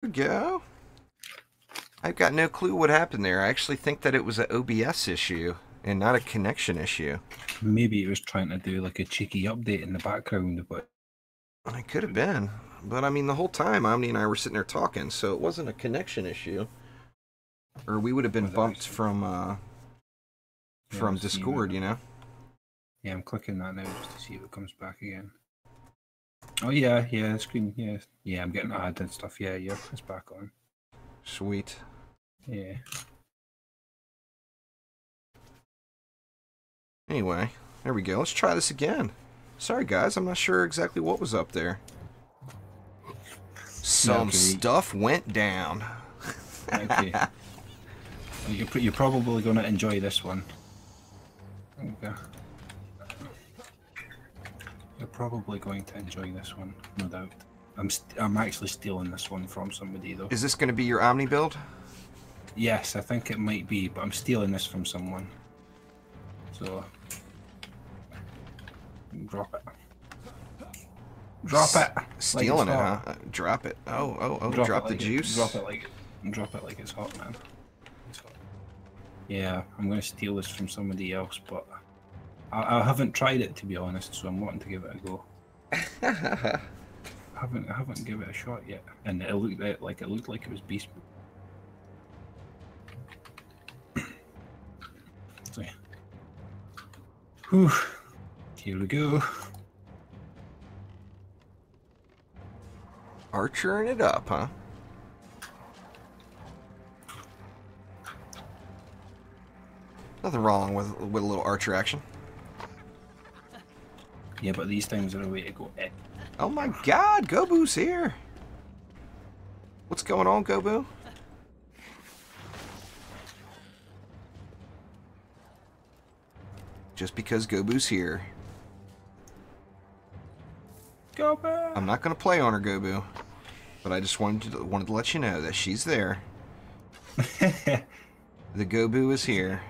There we go. I've got no clue what happened there. I actually think that it was an OBS issue and not a connection issue. Maybe it was trying to do like a cheeky update in the background, but It could have been. But I mean, the whole time Omni and I were sitting there talking, so it wasn't a connection issue. Or we would have been bumped from Discord, you know? Yeah, I'm clicking that now just to see if it comes back again. Oh yeah, the screen, yeah, I'm getting ads and stuff. Yeah, it's back on. Sweet. Yeah. Anyway, there we go. Let's try this again. Sorry, guys, I'm not sure exactly what was up there. Some stuff went down. Okay. You're probably going to enjoy this one. Okay. You're probably going to enjoy this one, no doubt. I'm actually stealing this one from somebody though. Is this going to be your Omni build? Yes, I think it might be, but I'm stealing this from someone. So drop it. Drop it. Stealing it, huh? Drop it. Oh! Drop the juice. Drop it like it's hot, man. It's hot. Yeah, I'm gonna steal this from somebody else, but I haven't tried it to be honest, so I'm wanting to give it a go. I haven't given it a shot yet, and it looked like it was beast. So, whew. Here we go. Archering it up, huh? Nothing wrong with a little archer action. Yeah, but these things are a way to go. Oh my God, Gobu's here. What's going on, Gobu? Just because Gobu's here. Gobu! I'm not going to play on her, Gobu. But I just wanted to let you know that she's there. The Gobu is here.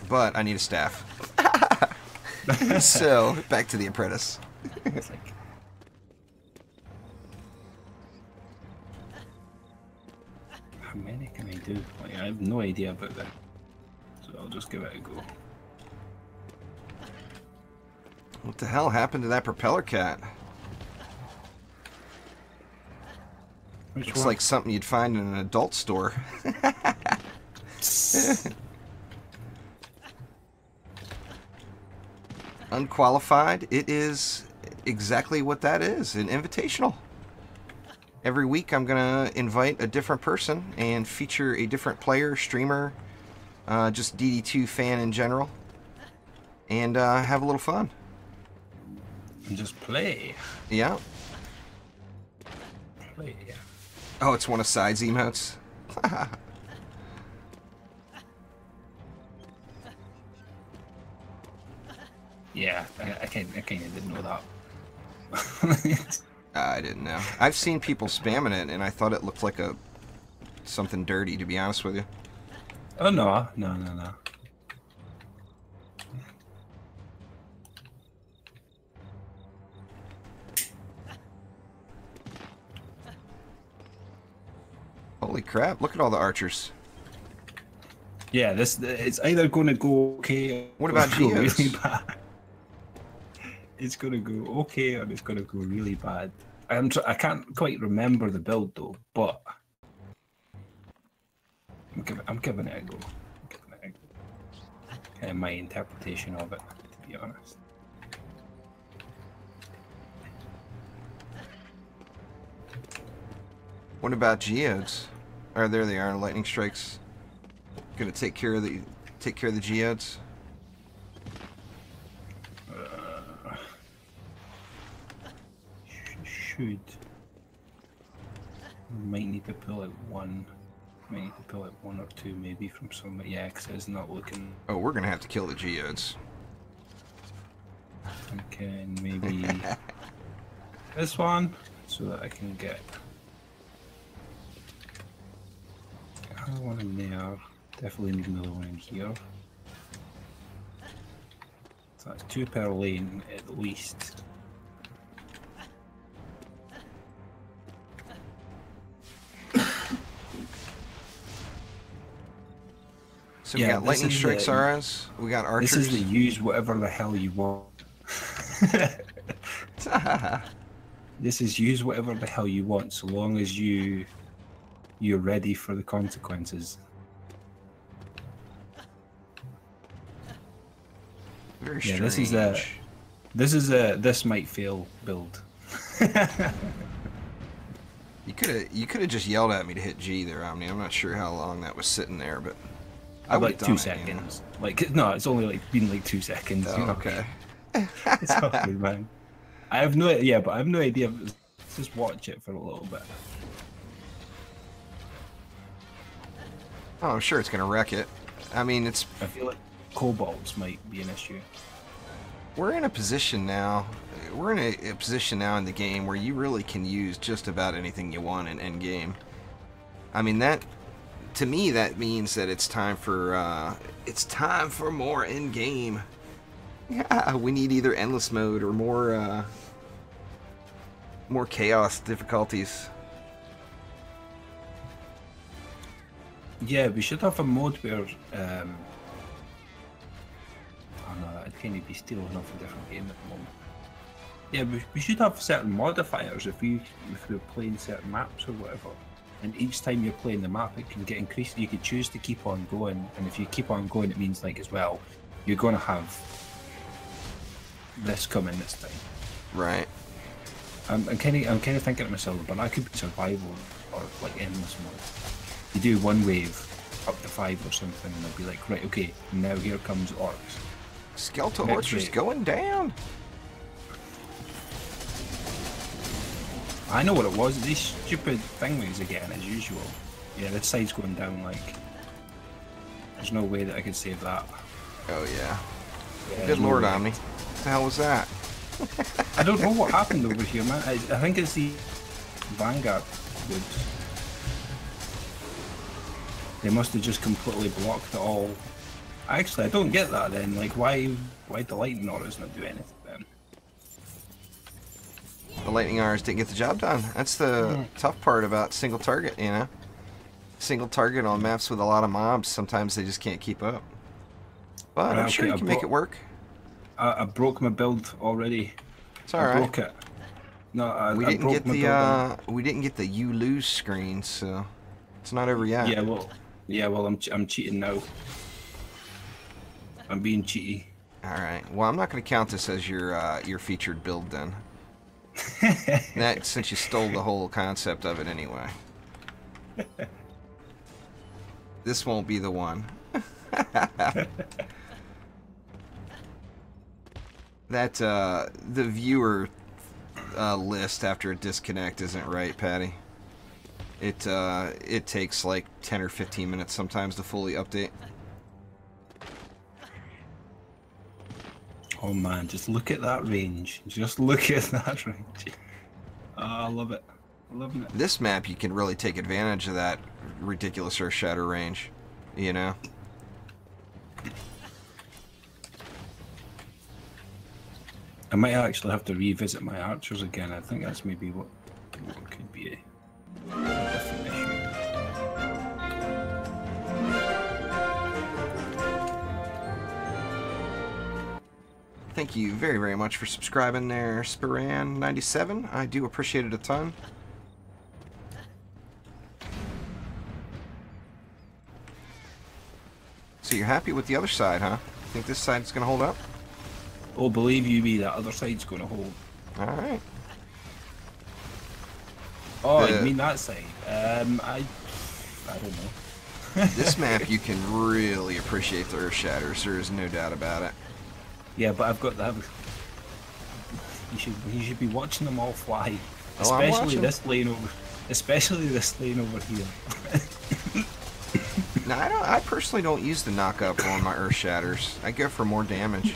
But I need a staff. So, back to the apprentice. How many can I do? Like, I have no idea about that. So I'll just give it a go. What the hell happened to that propeller cat? Looks like something you'd find in an adult store. Unqualified, it is exactly what that is, an invitational. Every week I'm going to invite a different person and feature a different player, streamer, just DD2 fan in general, and have a little fun. And just play. Yeah. Play. Oh, it's one of Side's emotes. Yeah, I kind of didn't know that. I didn't know. I've seen people spamming it, and I thought it looked like something dirty, to be honest with you. Oh, no. Holy crap, look at all the archers. Yeah, it's either going to go okay. What about Geos? Really bad. It's going to go okay or it's going to go really bad. I can't quite remember the build though, but I'm giving it a go. Kind of my interpretation of it, to be honest. What about geodes? Oh, there they are. Lightning strikes. Gonna take care of the geodes. Should. Might need to pull out one. Might need to pull out one or two maybe from somebody. Yeah, because it's not looking. Oh, we're gonna have to kill the geodes. Okay, and maybe this one so that I can get another one in there. Definitely need another one in here. So that's 2 per lane at least. So we got lightning strikes ours. We got archers. This is the use whatever the hell you want. This is use whatever the hell you want, so long as you're ready for the consequences. Very strange. Yeah, this might fail build. You could have just yelled at me to hit G there, Omni. I'm not sure how long that was sitting there, but I like 2 seconds. You know? Like no, it's only like been like 2 seconds. Oh, you know? Okay. It's all good, man. I have no idea. Let's just watch it for a little bit. Oh, I'm sure it's gonna wreck it. I mean, it's. I feel like kobolds might be an issue. We're in a position now. We're in a position now in the game where you really can use just about anything you want in end game. I mean, that to me that means that it's time for more end game. Yeah, we need either endless mode or more chaos difficulties. Yeah, we should have a mode where oh no, that'd kind of be stealing off a different game at the moment. Yeah, we should have certain modifiers if we're playing certain maps or whatever. And each time you're playing the map, it can get increased. You could choose to keep on going, and if you keep on going, it means like as well, you're going to have this coming this time. Right. I'm kind of thinking to myself, but that could be survival or like endless mode. You do one wave up to 5 or something, and they'll be like, right, okay, now here comes orcs. Skeletal Orchard's going down. I know what it was. These stupid thingies again, as usual. Yeah, this side's going down. Like, there's no way that I could save that. Oh yeah. Good Lord, Omni. What the hell was that? I don't know what happened over here, man. I think it's the Vanguard woods. They must have just completely blocked it all. Actually, I don't get that then. Like, why the lightning auras not do anything then? The lightning arrows didn't get the job done. That's the tough part about single target, you know? Single target on maps with a lot of mobs, sometimes they just can't keep up. But I'm sure you can make it work. I broke my build already. It's alright. I broke it. No, we didn't get the we didn't get the you lose screen, so it's not over yet. Yeah, well, I'm cheating now. I'm being cheaty. Alright. Well, I'm not going to count this as your featured build then. That since you stole the whole concept of it anyway. This won't be the one. That the viewer list after a disconnect isn't right, Patty. It takes like 10 or 15 minutes sometimes to fully update. Oh man, just look at that range. Just look at that range. Oh, I love it. I'm loving it. This map, you can really take advantage of that ridiculous Earth Shatter range, you know? I might actually have to revisit my archers again. I think that's maybe what could be a different issue. Thank you very, very much for subscribing there, Spiran97. I do appreciate it a ton. So you're happy with the other side, huh? Think this side's gonna hold up? Oh, believe you me, that other side's going to hold. Alright. Oh, you mean that side? I don't know. This map, you can really appreciate the Earth Shatters. There is no doubt about it. Yeah, but I've got that. You should be watching them all fly, especially this lane over. Especially this lane over here. Now, I personally don't use the knock-up on my Earth Shatters. I go for more damage.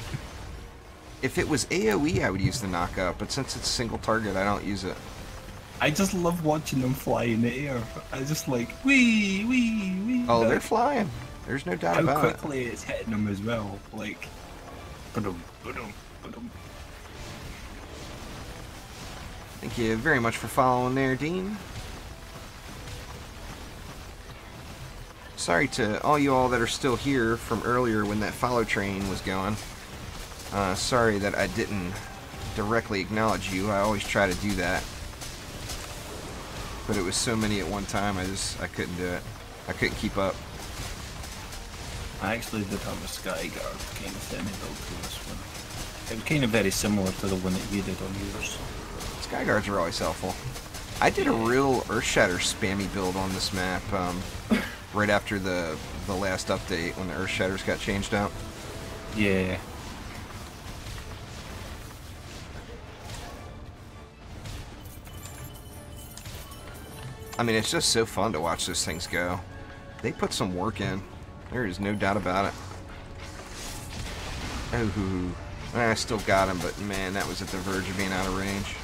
If it was AoE, I would use the knock-up, but since it's single target, I don't use it. I just love watching them fly in the air. I just like, wee, wee, wee. Oh, they're flying. There's no doubt about it. How quickly it's hitting them as well. Like, ba-dum, ba-dum, ba-dum. Thank you very much for following there, Dean. Sorry to all you all that are still here from earlier when that follow train was going. Sorry that I didn't directly acknowledge you. I always try to do that. But it was so many at one time, I couldn't do it. I couldn't keep up. I actually did have a Skyguard kind of semi-build to this one. It was kind of very similar to the one that you did on yours. Skyguards are always helpful. I did a real Earthshatter spammy build on this map right after the last update when the Earthshatters got changed out. Yeah. I mean, it's just so fun to watch those things go. They put some work in. There is no doubt about it. Oh, I still got him, but man, that was at the verge of being out of range.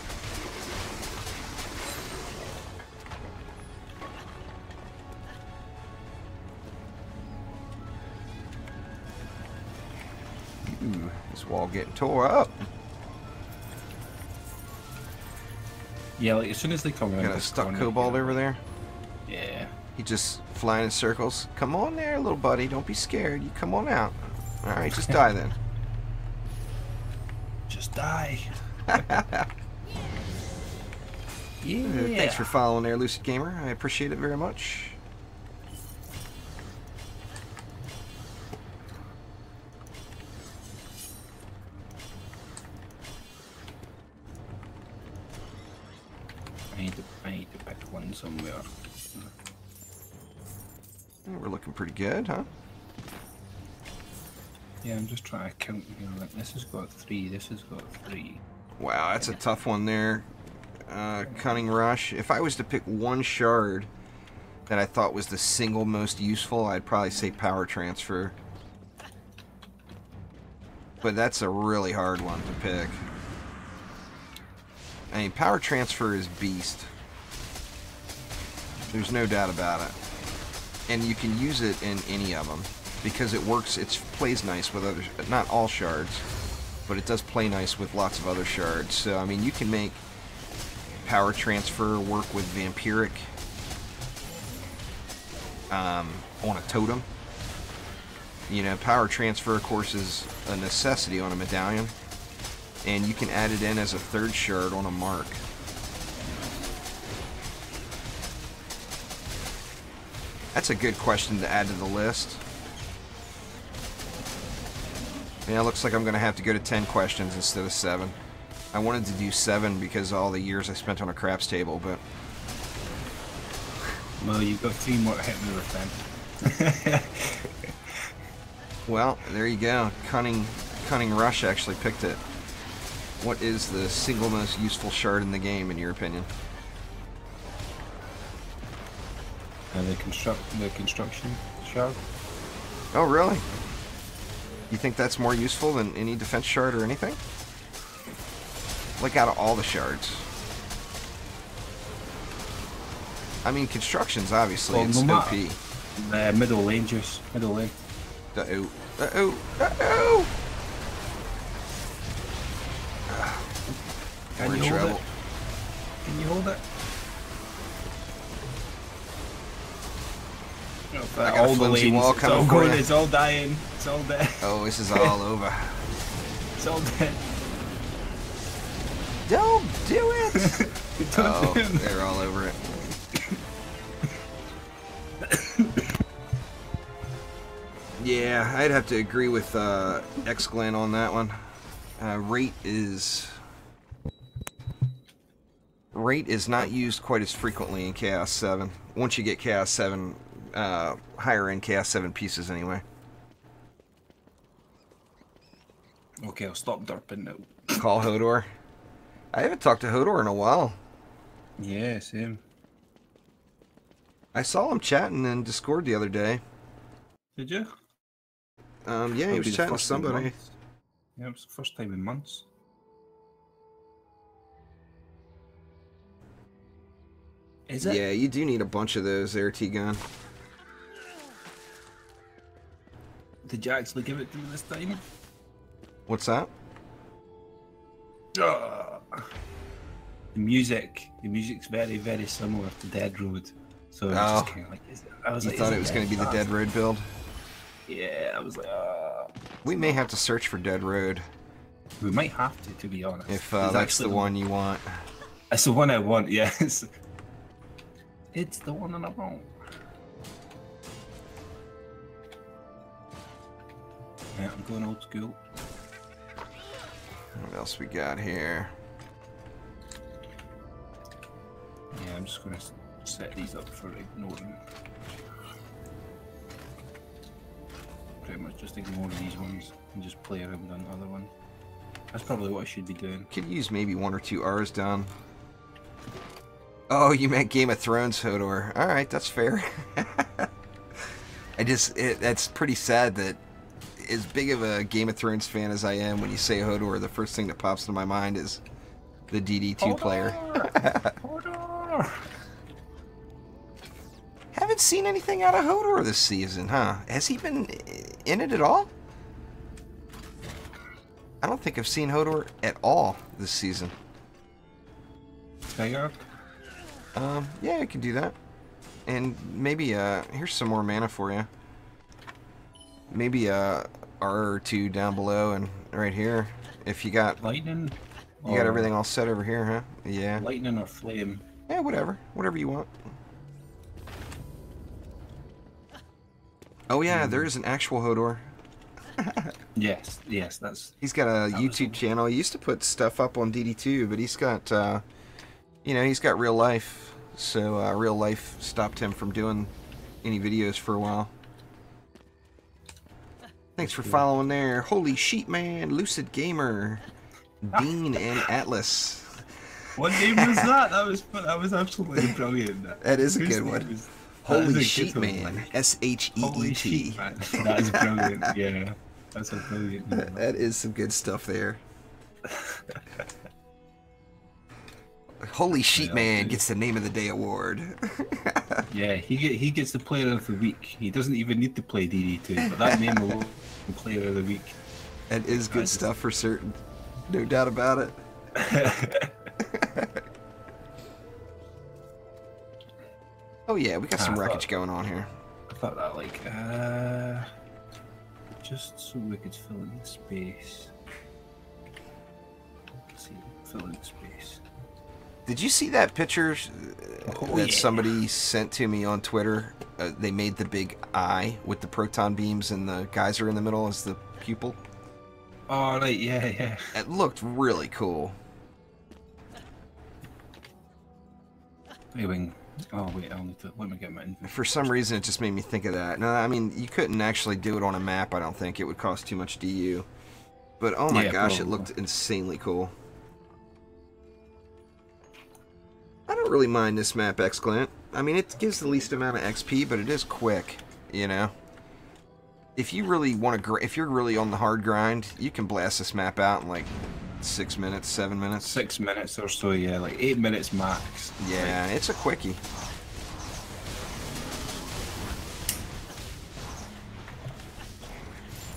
Ooh, this wall getting tore up. Yeah, like as soon as they come around. Got a stuck kobold over there. Yeah. He just flying in circles. Come on there, little buddy. Don't be scared. You come on out. All right, just die then. Just die. Yeah. Thanks for following there, Lucid Gamer. I appreciate it very much. I need to pick one somewhere. We're looking pretty good, huh? Yeah, I'm just trying to count here. Like, this has got 3, this has got 3. Wow, that's a tough one there. Cunning Rush. If I was to pick one shard that I thought was the single most useful, I'd probably say Power Transfer. But that's a really hard one to pick. I mean, Power Transfer is beast. There's no doubt about it. And you can use it in any of them because it works, it plays nice with other, not all shards, but it does play nice with lots of other shards. So, I mean, you can make Power Transfer work with Vampiric on a totem. You know, Power Transfer, of course, is a necessity on a medallion. And you can add it in as a third shard on a mark. That's a good question to add to the list. Yeah, it looks like I'm going to have to go to 10 questions instead of 7. I wanted to do 7 because of all the years I spent on a craps table, but... Well, you've got 3 more to hit me with then. Well, there you go. Cunning Rush actually picked it. What is the single most useful shard in the game, in your opinion? The construction shard. Oh, really? You think that's more useful than any defense shard or anything? Like out of all the shards. I mean, construction's obviously, it's OP. Middle lane, Juice. Middle lane. Uh-oh. Uh-oh. Uh-oh! Can you hold it? Can you hold it? All the lanes, wall it's all going, it's all dying, it's all dead. Oh, this is all over. It's all dead. Don't do it! Don't do it. They're all over it. Yeah, I'd have to agree with X-Glen on that one. Rate is not used quite as frequently in Chaos 7. Once you get Chaos 7, higher end Chaos 7 pieces anyway. Okay, I'll stop derping now. Call Hodor. I haven't talked to Hodor in a while. Yeah, same. I saw him chatting in Discord the other day. Did you? Yeah, he was chatting with somebody. Yeah, it was the first time in months. Is it? Yeah, you do need a bunch of those there, T-Gun. Did you actually give it to me this time? What's that? The music's very, very similar to Dead Road. So I was just kind of like, you thought it was going to be the Dead Road build? Yeah, I was like, we may have to search for Dead Road. We might have to be honest. If that's the one you want. That's the one I want, yes. It's the one I want. Yeah, I'm going old school. What else we got here? Yeah, I'm just going to set these up for ignoring. Pretty much just ignore these ones and just play around on other ones. That's probably what I should be doing. Could use maybe 1 or 2 R's down. Oh, you meant Game of Thrones Hodor. Alright, that's fair. That's pretty sad that as big of a Game of Thrones fan as I am, when you say Hodor, the first thing that pops into my mind is the DD2 player. Hodor! Haven't seen anything out of Hodor this season, huh? Has he been in it at all? I don't think I've seen Hodor at all this season. Tiger? Yeah, I can do that. And maybe, here's some more mana for you. Maybe, R or 2 down below and right here. If you got... Lightning? You got everything all set over here, huh? Yeah. Lightning or flame? Yeah, whatever. Whatever you want. Oh yeah, there is an actual Hodor. Yes, that's... He's got a YouTube channel. He used to put stuff up on DD2, but he's got, you know, he's got real life. So, real life stopped him from doing any videos for a while. Thanks for following there. Holy Sheep Man, Lucid Gamer, Dean, and Atlas. What name was that? That was absolutely brilliant. That is a good one. Holy Sheep Man, S-H-E-E-T. Holy Sheep Man. That is brilliant, yeah. That's a brilliant name. That is some good stuff there. Holy Sheep Man gets the Name of the Day award. Yeah, he gets the Player of the Week. He doesn't even need to play DD2, but that name alone is Player of the Week. That is good stuff for certain. No doubt about it. Oh yeah, we got some wreckage going on here. I thought that like, just so we could fill in the space. Let's see, fill in the space. Did you see that picture that somebody sent to me on Twitter? They made the big eye with the proton beams and the geyser in the middle as the pupil. Oh, right, yeah. It looked really cool. Wing. Oh wait, I'll need to let me get my inventory. For some reason, it just made me think of that. No, I mean, you couldn't actually do it on a map. I don't think it would cost too much DU. But oh my gosh, probably. It looked insanely cool. I don't really mind this map, Xclant. I mean, it gives the least amount of XP, but it is quick, you know? If you really want to, if you're really on the hard grind, you can blast this map out in like 6 minutes, 7 minutes. 6 minutes or so, yeah, like 8 minutes max. Yeah, like, it's a quickie.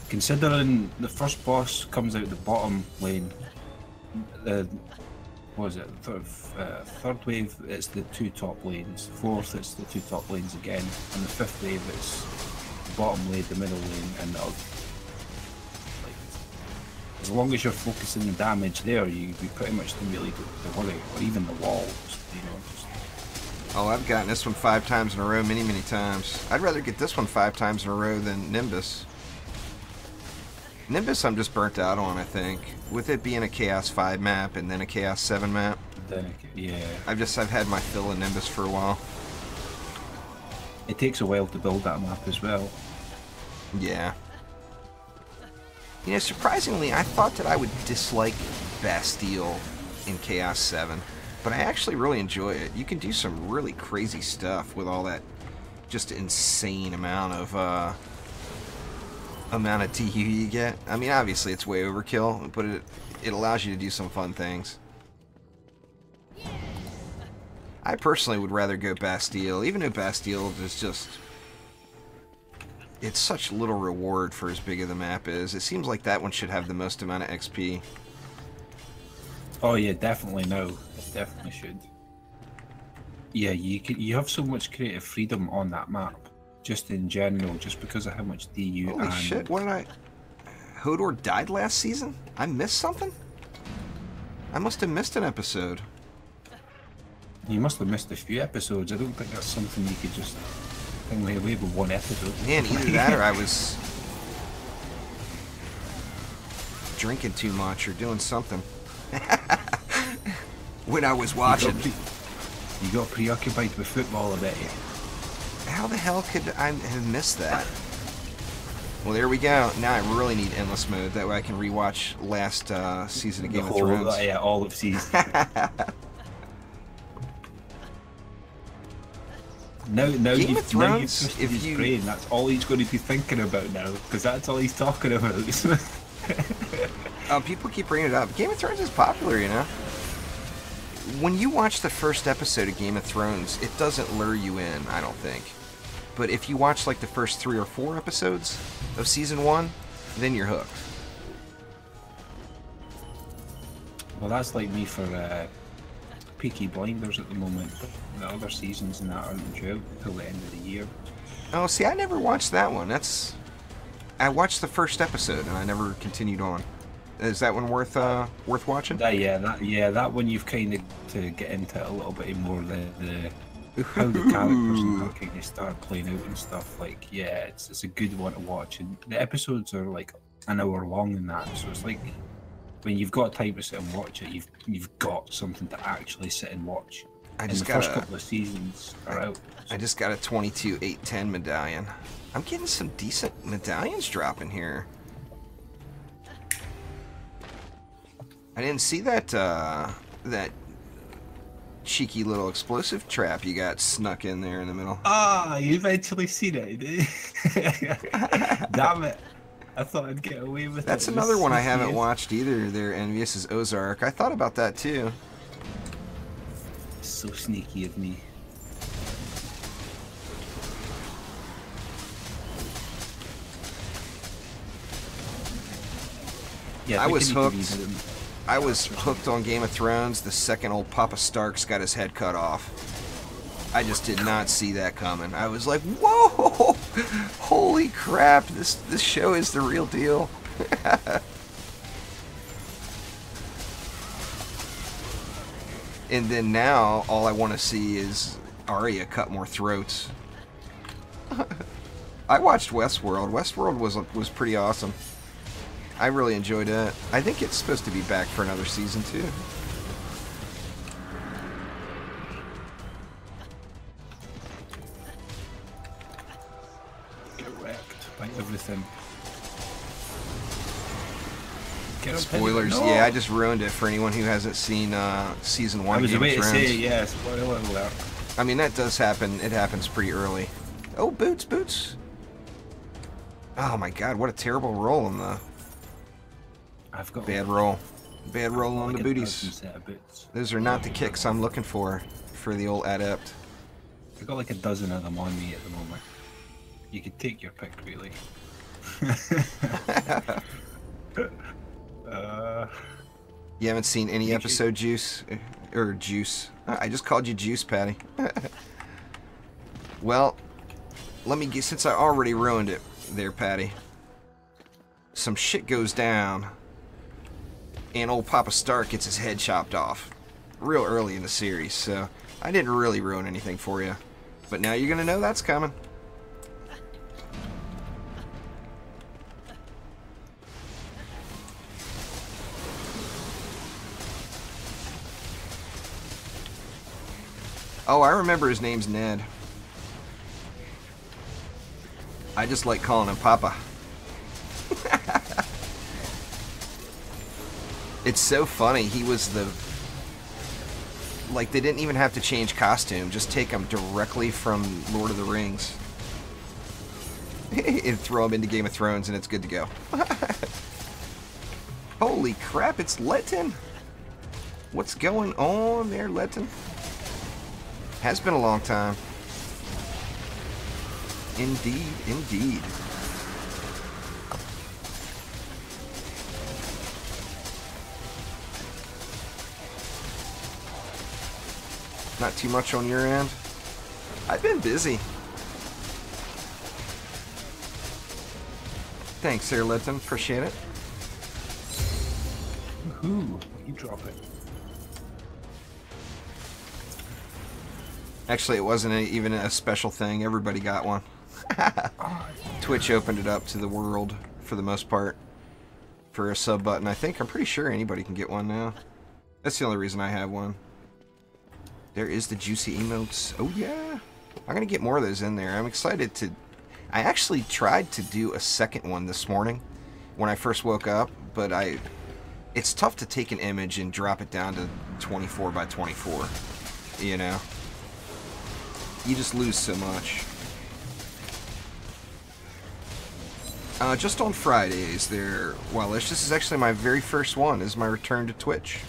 Considering the first boss comes out the bottom lane, what is it? Third wave, it's the 2 top lanes. Fourth, it's the 2 top lanes again. And the 5th wave, it's the bottom lane, the middle lane, and the like, as long as you're focusing the damage there, you pretty much don't really have to worry, or even the walls, you know. Oh, I've gotten this one 5 times in a row, many times. I'd rather get this one 5 times in a row than Nimbus. Nimbus I'm just burnt out on, I think. With it being a Chaos 5 map and then a Chaos 7 map. Yeah. I've had my fill of Nimbus for a while. It takes a while to build that map as well. Yeah. You know, surprisingly, I thought that I would dislike Bastille in Chaos 7. But I actually really enjoy it. You can do some really crazy stuff with all that just insane amount of TU you get. I mean, obviously it's way overkill, but it allows you to do some fun things. I personally would rather go Bastille, even though Bastille is just... It's such little reward for as big as the map is. It seems like that one should have the most amount of XP. Oh yeah, definitely no. It definitely should. Yeah, you have so much creative freedom on that map, just in general, just because of how much DU Holy and shit, what did I... Hodor died last season? I missed something? I must have missed an episode. you must have missed a few episodes. I don't think that's something you could just thing away with one episode. Man, either that or I was drinking too much or doing something when I was watching. You got preoccupied with football, I bet you. How the hell could I have missed that? Well, there we go. Now I really need endless mode. That way I can rewatch last season of Game of Thrones. Yeah, all of season. Now Game of Thrones, if his brain, that's all he's going to be thinking about now, because that's all he's talking about. People keep bringing it up. Game of Thrones is popular, you know? When you watch the first episode of Game of Thrones, it doesn't lure you in, I don't think. But if you watch like the first 3 or 4 episodes of season 1, then you're hooked. Well, that's like me for Peaky Blinders at the moment. The other seasons and that aren't due out until the end of the year. Oh, see, I never watched that one. I watched the first episode and I never continued on. Is that one worth watching? That one you've kind of to get into a little bit more how the characters and how kind of start playing out and stuff. Like, yeah, it's a good one to watch, and the episodes are like an hour long and that, so it's like when you've got time to sit and watch it, you've got something to actually sit and watch. The first couple of seasons are out. I just got a 22-810 medallion. I'm getting some decent medallions dropping here. I didn't see that that cheeky little explosive trap you got snuck in there in the middle. Ah, you eventually seen it. Damn it. I thought I'd get away with it. That's another one I haven't watched either. They're envious as Ozark. I thought about that too. So sneaky of me. Yeah, I was hooked. I was hooked on Game of Thrones the second old Papa Starks got his head cut off. I just did not see that coming. I was like, whoa! Holy crap, this show is the real deal. And then now, all I want to see is Arya cut more throats. I watched Westworld. Westworld was pretty awesome. I really enjoyed it. I think it's supposed to be back for another season too. Get wrecked by everything. Spoilers, no. Yeah, I just ruined it for anyone who hasn't seen season 1 of Game of Thrones. I was about to say, yeah, spoiler alert. I mean, that does happen. It happens pretty early. Oh, boots. Oh my god, what a terrible roll on the... I've got bad roll on the booties. Those are not the kicks I'm looking for the old adept. I've got like a dozen of them on me at the moment. You could take your pick, really. You haven't seen any episode, Juice? Or Juice. I just called you Juice, Patty. Well, let me get, since I already ruined it there, Patty. Some shit goes down, and old Papa Stark gets his head chopped off real early in the series, so I didn't really ruin anything for you. But now you're gonna know that's coming. Oh, I remember his name's Ned. I just like calling him Papa. It's so funny. He was the... Like, they didn't even have to change costume. Just take him directly from Lord of the Rings. And throw him into Game of Thrones and it's good to go. Holy crap, it's Letton. What's going on there, Letton? Has been a long time. Indeed, indeed. Not too much on your end? I've been busy. Thanks, Sarah Lipton. Appreciate it. Woohoo! You drop it. Actually, it wasn't even a special thing. Everybody got one. Twitch opened it up to the world for the most part for a sub button. I'm pretty sure anybody can get one now. That's the only reason I have one. There is the juicy emotes. Oh yeah. I'm gonna get more of those in there. I'm excited to... I actually tried to do a second one this morning when I first woke up, but it's tough to take an image and drop it down to 24 by 24. You know? You just lose so much. Just on Fridays there, Wellish. This is actually my very first one, is my return to Twitch.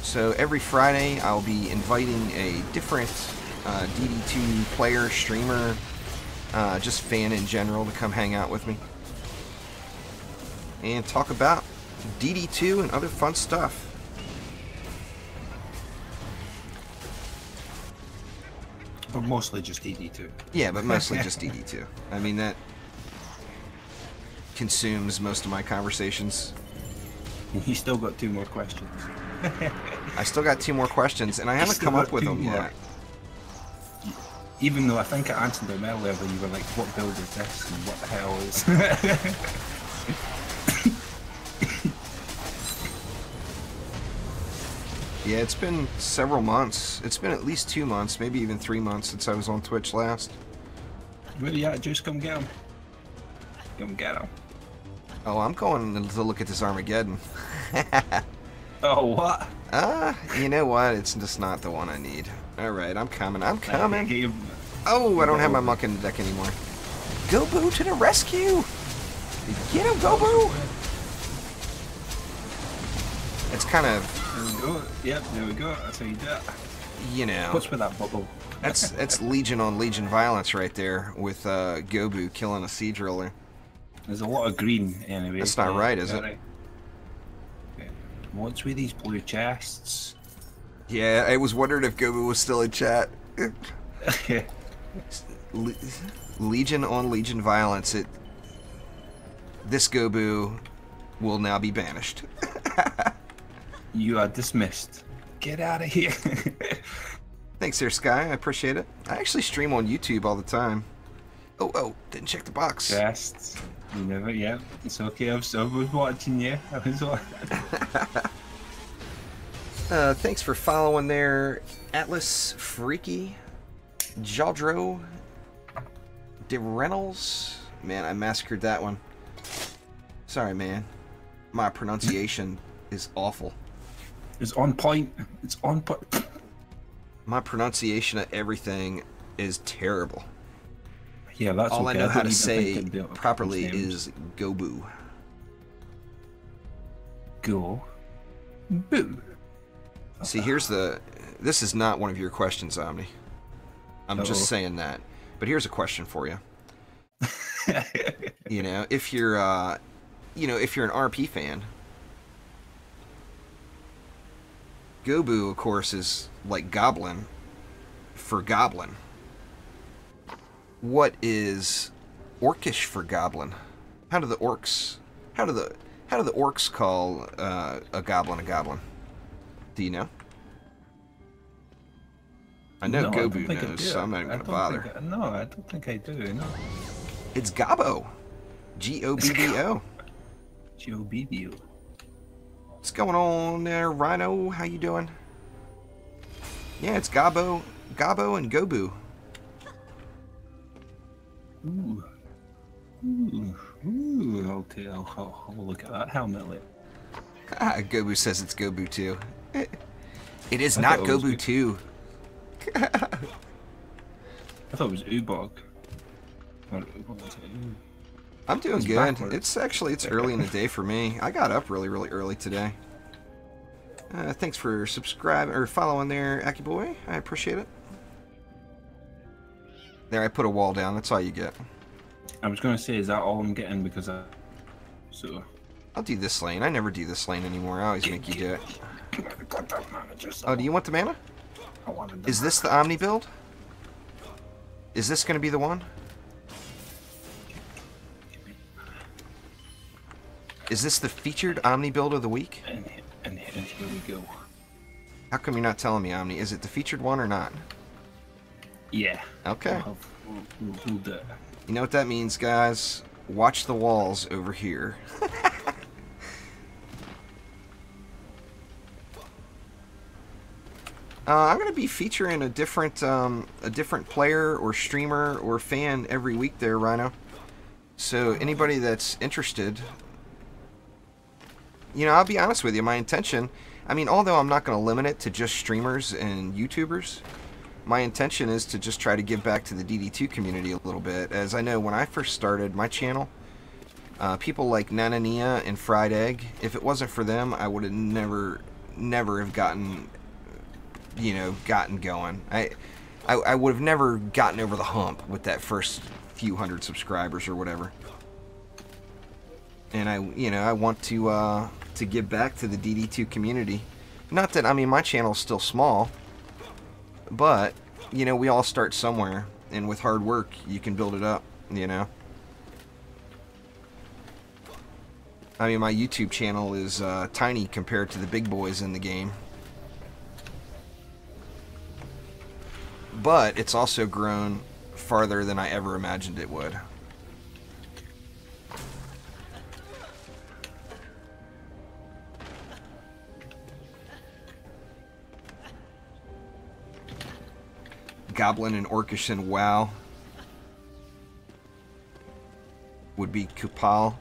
So every Friday I'll be inviting a different DD2 player, streamer, just fan in general to come hang out with me. And talk about DD2 and other fun stuff. But mostly just DD2. Yeah, but mostly just DD2. I mean, that consumes most of my conversations. You still got 2 more questions. I still got 2 more questions, and I haven't come up with them yet. Even though I think I answered them earlier, but you were like, what build is this, and what the hell is... Yeah, it's been several months. It's been at least 2 months, maybe even 3 months since I was on Twitch last. Where you at, Juice? Come get him. Come get him. Oh, I'm going to look at this Armageddon. Oh, what? You know what? It's just not the one I need. Alright, I'm coming. I'm coming. Oh, I don't have my muck in the deck anymore. Go Boo to the rescue! Get him, Go Boo! It's kind of... There we go. Yep, there we go. That's how you do it. You know. What's with that bubble? That's Legion on Legion violence right there with Gobu killing a siege roller. There's a lot of green anyway. That's not right, is it? Okay. What's with these blue chests? Yeah, I was wondering if Gobu was still in chat. Legion on Legion violence. This Gobu will now be banished. You are dismissed. Get out of here. Thanks there, Sky. I appreciate it. I actually stream on YouTube all the time. Oh, didn't check the box. Chests. You never, yeah. It's okay. I was watching you. I was watching. Thanks for following there, Atlas Freaky, Jaldro, De Reynolds. Man, I massacred that one. Sorry, man. My pronunciation is awful. It's on point. It's on point. My pronunciation of everything is terrible. Yeah, that's all okay. I know how to say properly is Gobu. Go. Boo. See, this is not one of your questions, Omni. I'm just saying that. But here's a question for you. You know, if you're an RP fan, Gobu, of course, is like Goblin for Goblin. What is Orcish for Goblin? How do the orcs call a goblin a goblin? Do you know? I know Gobu knows, so I'm not even gonna bother. No, I don't think I do. No. It's Gobbo. G-O-B-B-O. G-O-B-B-O. What's going on there, Rhino? How you doing? Yeah, it's Gobbo and Gobu. Ooh. I'll look at that helmet later. Gobu says it's Gobu too. It is not Gobu 2. I thought it was Ubog. I'm doing good. Backwards. It's early in the day for me. I got up really early today. Thanks for subscribing or following there, Aki Boy. I appreciate it. There, I put a wall down. That's all you get. I was going to say, is that all I'm getting? Because so... I'll do this lane. I never do this lane anymore. I always make you do it. Oh, do you want the mana? I wanted Is this the Omni build? Is this going to be the one? Is this the featured Omni build of the week? And here we go. How come you're not telling me, Omni? Is it the featured one or not? Yeah. Okay. We'll do it. You know what that means, guys? Watch the walls over here. I'm going to be featuring a different player or streamer or fan every week there, Rhino. So anybody that's interested, you know, I'll be honest with you, my intention, I mean, although I'm not going to limit it to just streamers and YouTubers, my intention is to just try to give back to the DD2 community a little bit. As I know, when I first started my channel, people like Nanania and Friday, if it wasn't for them, I would have never have gotten, you know, going. I would have never gotten over the hump with that first few hundred subscribers or whatever. And I want to give back to the DD2 community. Not that, I mean, my channel's still small, but, you know, we all start somewhere, and with hard work, you can build it up, you know. I mean, my YouTube channel is tiny compared to the big boys in the game. But it's also grown farther than I ever imagined it would. Goblin and Orcish and WoW would be Kupal.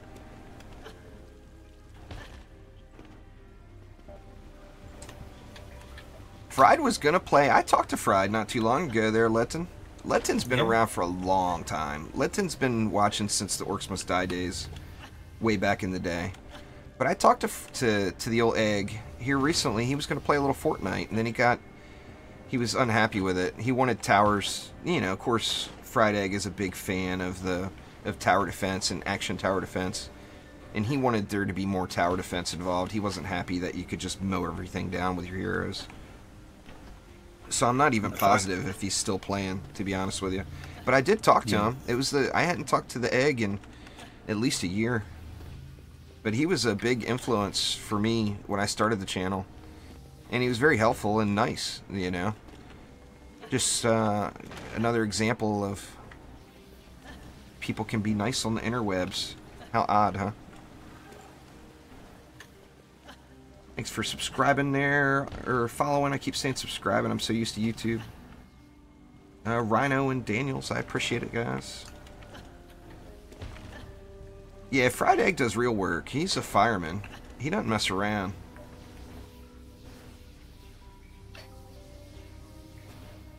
Fried was gonna play. I talked to Fried not too long ago there, Letton. Letton's been around for a long time. Letton's been watching since the Orcs Must Die days, way back in the day. But I talked to the old egg here recently. He was gonna play a little Fortnite, and then he was unhappy with it. He wanted towers. You know, of course, Fried Egg is a big fan of tower defense and action tower defense, and he wanted there to be more tower defense involved. He wasn't happy that you could just mow everything down with your heroes. So I'm not even positive if he's still playing, to be honest with you. But I did talk to him. I hadn't talked to the egg in at least a year. But he was a big influence for me when I started the channel. And he was very helpful and nice, you know. Just another example of people can be nice on the interwebs. How odd, huh? Thanks for subscribing there, or following. I keep saying subscribing. I'm so used to YouTube. Rhino and Daniels, I appreciate it, guys. Yeah, Fried Egg does real work. He's a fireman. He doesn't mess around.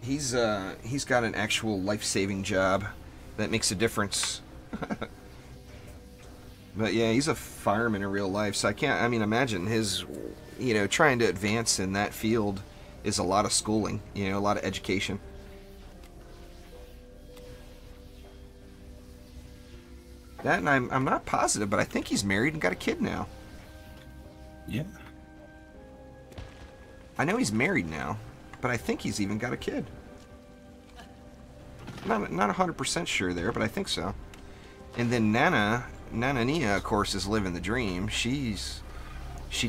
He's got an actual life-saving job that makes a difference. But yeah, he's a fireman in real life, so I mean, imagine his, you know, trying to advance in that field is a lot of schooling, you know, a lot of education. That, and I'm not positive, but I think he's married and got a kid now. Yeah. I know he's married now, but I think he's even got a kid. Not 100% sure there, but I think so. And then Nanania, of course, is living the dream. She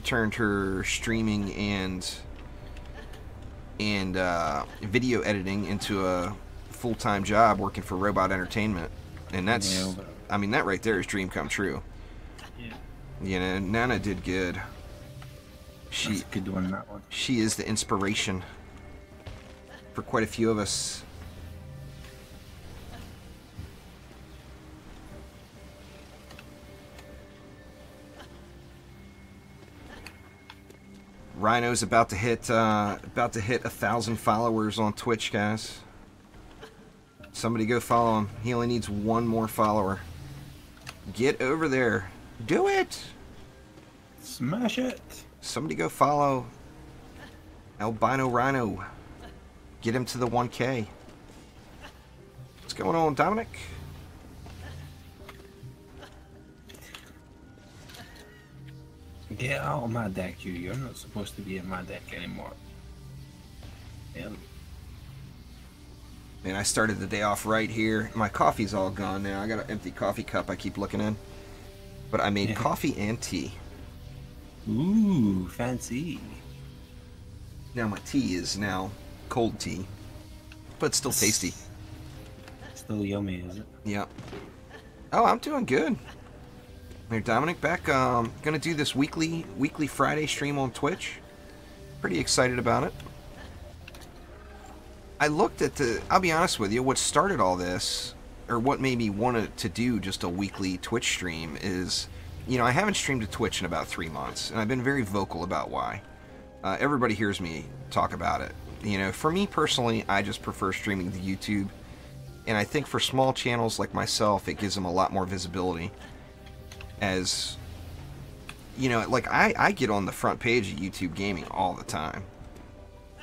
turned her streaming and video editing into a full-time job working for Robot Entertainment, and that's, I mean, that right there is dream come true. Yeah. You know, Nana did good. That's a good one, that one. She is the inspiration for quite a few of us. Rhino's about to hit 1,000 followers on Twitch, guys. Somebody go follow him. He only needs one more follower. Get over there. Do it. Smash it. Somebody go follow Albino Rhino. Get him to the 1K. What's going on, Dominic? Get out of my deck, you. You're not supposed to be in my deck anymore. Yeah. Man, I started the day off right here. My coffee's all gone now. I got an empty coffee cup I keep looking in. But I made coffee and tea. Ooh, fancy. Now my tea is now cold tea. But still tasty. Still yummy, is it? Yeah. Oh, I'm doing good. There, Dominic, back. Gonna do this weekly Friday stream on Twitch. Pretty excited about it. I looked at I'll be honest with you, what started all this, or what made me want to do just a weekly Twitch stream is, you know, I haven't streamed to Twitch in about 3 months, and I've been very vocal about why. Everybody hears me talk about it. You know, for me personally, I just prefer streaming to YouTube, and I think for small channels like myself, it gives them a lot more visibility. As, you know, like I get on the front page of YouTube Gaming all the time.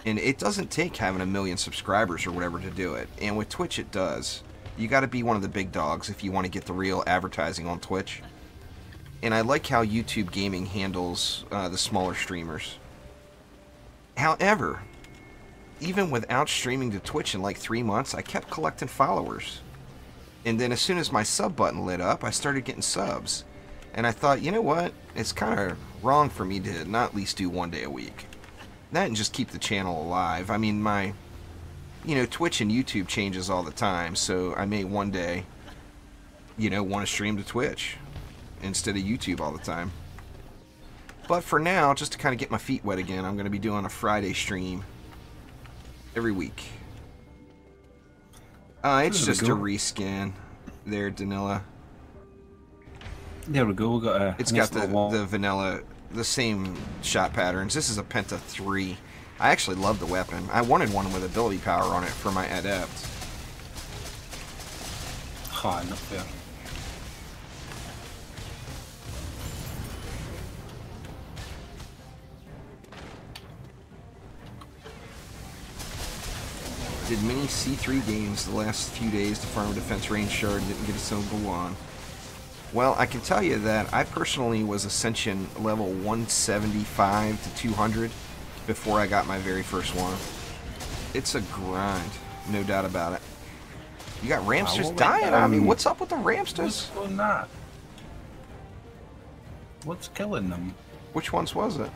And it doesn't take having 1 million subscribers or whatever to do it. And with Twitch, it does. You got to be one of the big dogs if you want to get the real advertising on Twitch. And I like how YouTube Gaming handles the smaller streamers. However, even without streaming to Twitch in like 3 months, I kept collecting followers. And then as soon as my sub button lit up, I started getting subs. And I thought, you know what? It's kind of wrong for me to not at least do 1 day a week. That and just keep the channel alive. I mean, my, you know, Twitch and YouTube changes all the time, so I may one day, you know, want to stream to Twitch instead of YouTube all the time. But for now, just to kind of get my feet wet again, I'm going to be doing a Friday stream every week. It's just a reskin there, Danila. There we go. We got a. It's got the vanilla, the same shot patterns. This is a Penta 3. I actually love the weapon. I wanted one with ability power on it for my adept. Ah, not fair. Did many C3 games the last few days to farm a defense range shard, didn't get a single one. Well, I can tell you that I personally was Ascension level 175 to 200 before I got my very first one. It's a grind, no doubt about it. You got Ramsters dying on me. What's up with the Ramsters? What's going on? What's killing them? Which ones was it?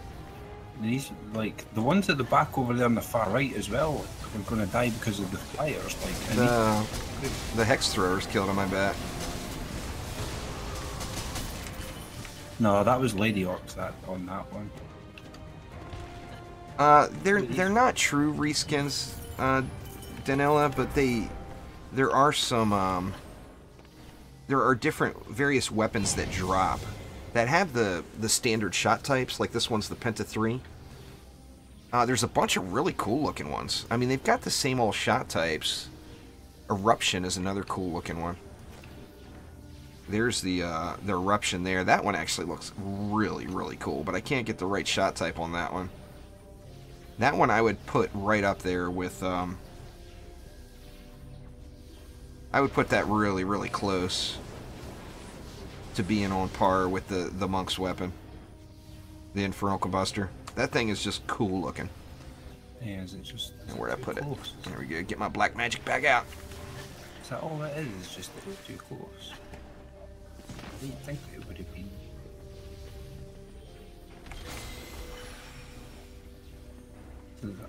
These, like, the ones at the back over there on the far right as well, are going to die because of the flyers. Like, the Hex Throwers killed them, I bet. No, that was Lady Orcs on that one. They're not true reskins, Danella, but there are some there are different various weapons that drop that have the standard shot types. Like this one's the Penta 3. There's a bunch of really cool looking ones. I mean, they've got the same old shot types. Eruption is another cool looking one. There's the Eruption there. That one actually looks really, really cool, but I can't get the right shot type on that one. That one I would put right up there with, I would put that really, really close to being on par with the Monk's weapon. The Infernal Combustor. That thing is just cool looking. Yeah, is it just... And where'd I put it? There we go. Get my black magic back out. Is that all that is? It's just too close. I didn't think it would have been.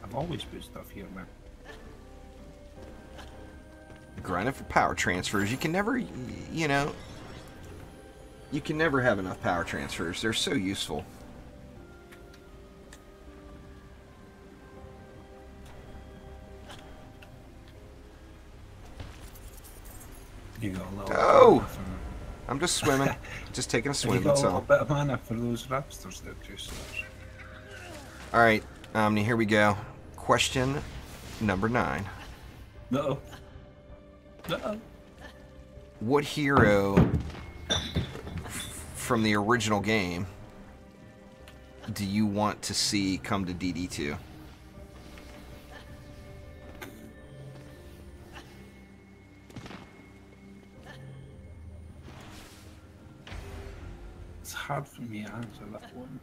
I've always put stuff here, man. Grinding for power transfers. You can never, you know, you can never have enough power transfers. They're so useful. You got a little. Oh! I'm just swimming. Just taking a swim, you got that's a little all. bit of mana for those raptors there, too. Alright, Omni, here we go. Question number 9. No. No. What hero from the original game do you want to see come to DD2? hard for me to answer that one.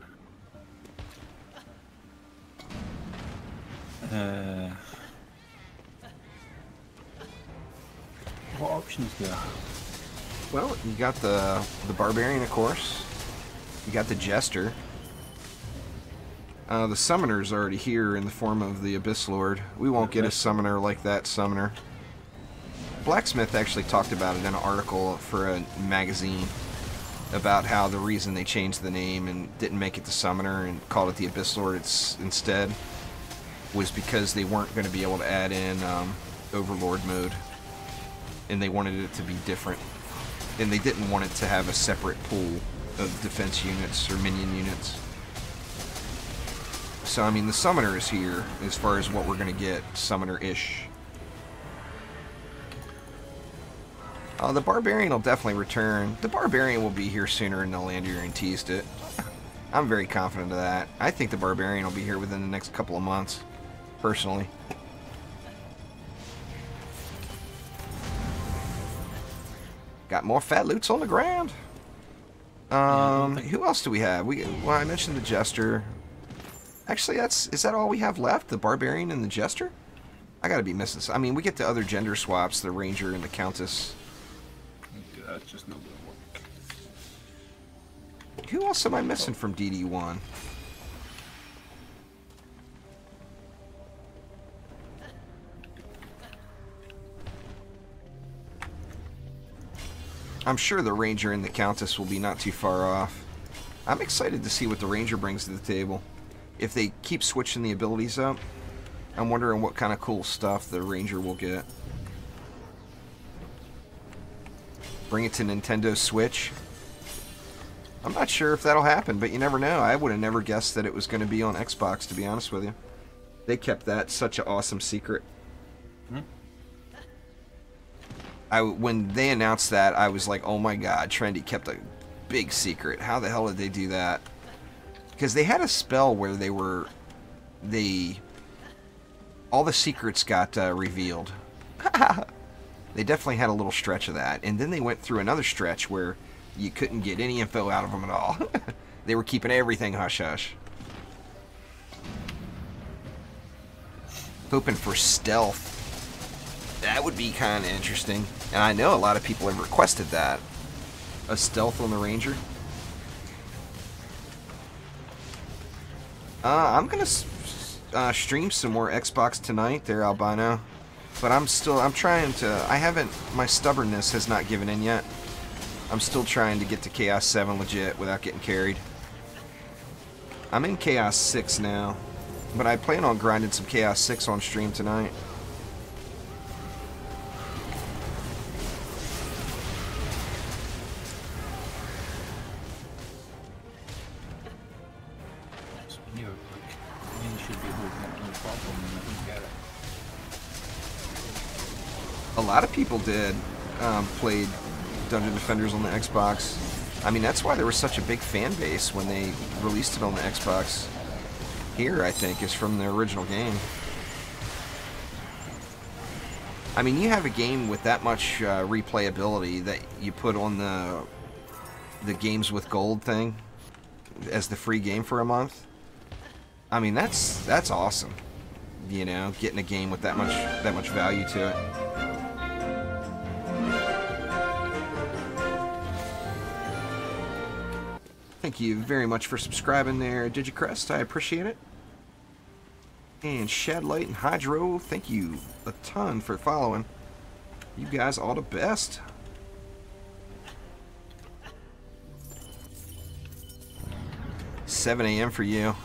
What options do I have? Well, you got the Barbarian, of course. You got the Jester. The Summoner's already here in the form of the Abyss Lord. We won't get a Summoner like that Summoner. Blacksmith actually talked about it in an article for a magazine about how the reason they changed the name and didn't make it the Summoner and called it the Abyss Lord instead was because they weren't going to be able to add in Overlord mode, and they wanted it to be different, and they didn't want it to have a separate pool of defense units or minion units. So I mean, the Summoner is here as far as what we're going to get, Summoner-ish. The Barbarian will definitely return. The Barbarian will be here sooner than Nalander teased it. I'm very confident of that. I think the Barbarian will be here within the next couple of months, personally. Got more fat loots on the ground. Who else do we have? Well, I mentioned the Jester. Actually, is that all we have left? The Barbarian and the Jester? I gotta be missing some. I mean, we get the other gender swaps, the Ranger and the Countess. That's just not gonna work. Who else am I missing from DD1? I'm sure the Ranger and the Countess will be not too far off. I'm excited to see what the Ranger brings to the table. If they keep switching the abilities up, I'm wondering what kind of cool stuff the Ranger will get. Bring it to Nintendo Switch. I'm not sure if that'll happen, but you never know. I would have never guessed that it was going to be on Xbox, to be honest with you. They kept that such an awesome secret. When they announced that, I was like, oh my god, Trendy kept a big secret. How the hell did they do that? Because they had a spell where all the secrets got revealed. They definitely had a little stretch of that. And then they went through another stretch where you couldn't get any info out of them at all. They were keeping everything hush-hush. Hoping for stealth. That would be kind of interesting. And I know a lot of people have requested that. A stealth on the Ranger. I'm going to stream some more Xbox tonight there, Albino. But I'm trying to, my stubbornness has not given in yet. I'm still trying to get to Chaos 7 legit without getting carried. I'm in Chaos 6 now, but I plan on grinding some Chaos 6 on stream tonight. A lot of people did played Dungeon Defenders on the Xbox. I mean, that's why there was such a big fan base when they released it on the Xbox. Here, I think, is from the original game. I mean, you have a game with that much replayability that you put on the Games with Gold thing as the free game for a month. I mean, that's awesome. You know, getting a game with that much value to it. Thank you very much for subscribing there, Digicrest. I appreciate it. And Shadlight and Hydro, thank you a ton for following. You guys all the best. $7 a.m. for you.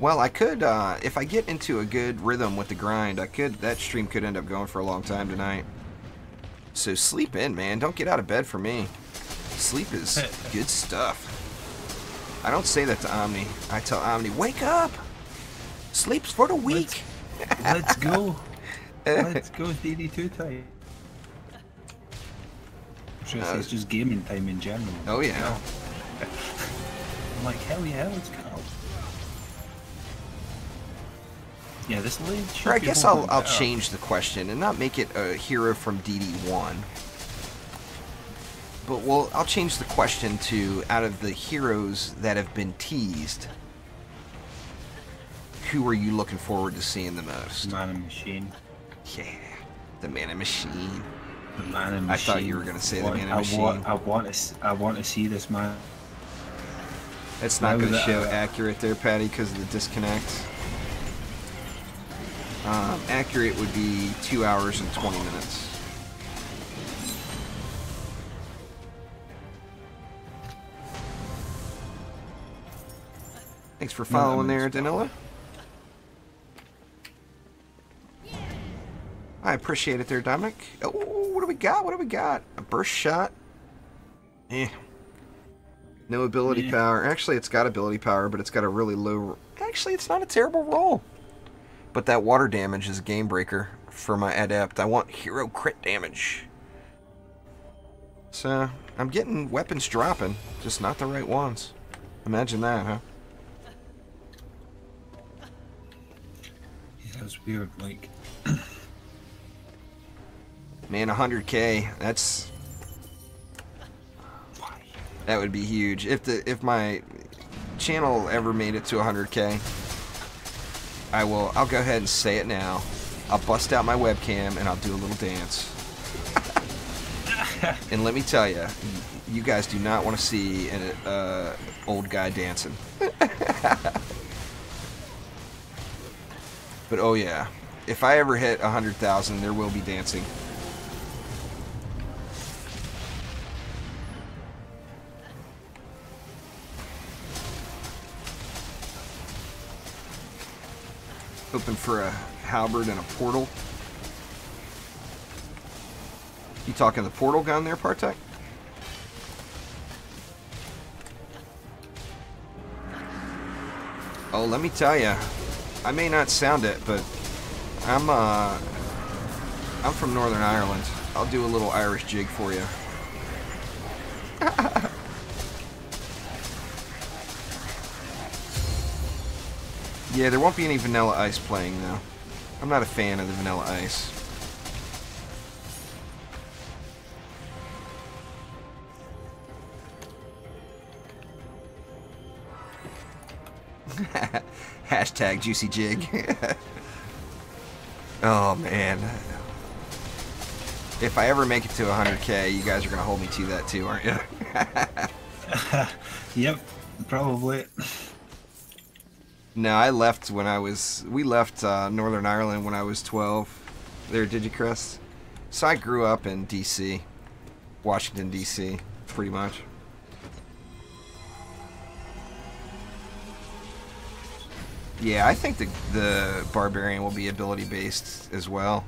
Well, I could, if I get into a good rhythm with the grind, that stream could end up going for a long time tonight. So sleep in, man. Don't get out of bed for me. Sleep is good stuff. I don't say that to Omni. I tell Omni, wake up! Sleep's for the weak! Let's go. Let's go DD2 time. It's just gaming time in general. Oh yeah. I'm like, hell yeah, let's go. Yeah, this lead should I guess I'll change the question and not make it a hero from DD1. But well, I'll change the question to, out of the heroes that have been teased, who are you looking forward to seeing the most? Man and Machine. Yeah, the Man and Machine. The Man and Machine. I thought you were going to say the Man and Machine. I want to see this man. It's not going to show accurate there, Patty, because of the disconnect. Accurate would be 2 hours and 20 minutes. Thanks for following there, Danila. I appreciate it there, Dominic. Oh, what do we got? What do we got? A burst shot? Eh. No ability power. Actually, it's got ability power, but it's got a really low... Actually, it's not a terrible roll. But that water damage is a game breaker for my adept. I want hero crit damage. So, I'm getting weapons dropping, just not the right ones. Imagine that, huh? Yeah, that's weird, like... Man, 100K, that's... That would be huge. If my channel ever made it to 100K, I'll go ahead and say it now. I'll bust out my webcam and I'll do a little dance. And let me tell you, you guys do not want to see an old guy dancing. But oh yeah, if I ever hit 100,000, there will be dancing. Hoping for a halberd and a portal. You talking the portal gun there, Partek? Oh, let me tell you, I may not sound it, but I'm from Northern Ireland. I'll do a little Irish jig for you. Yeah, there won't be any Vanilla Ice playing, though. I'm not a fan of the Vanilla Ice. Hashtag Juicy Jig. Oh, man. If I ever make it to 100K, you guys are going to hold me to that, too, aren't you? Yep, probably. No, I left when I was... We left Northern Ireland when I was 12. There, Digicrest. So I grew up in D.C. Washington, D.C. Pretty much. Yeah, I think the Barbarian will be ability-based as well.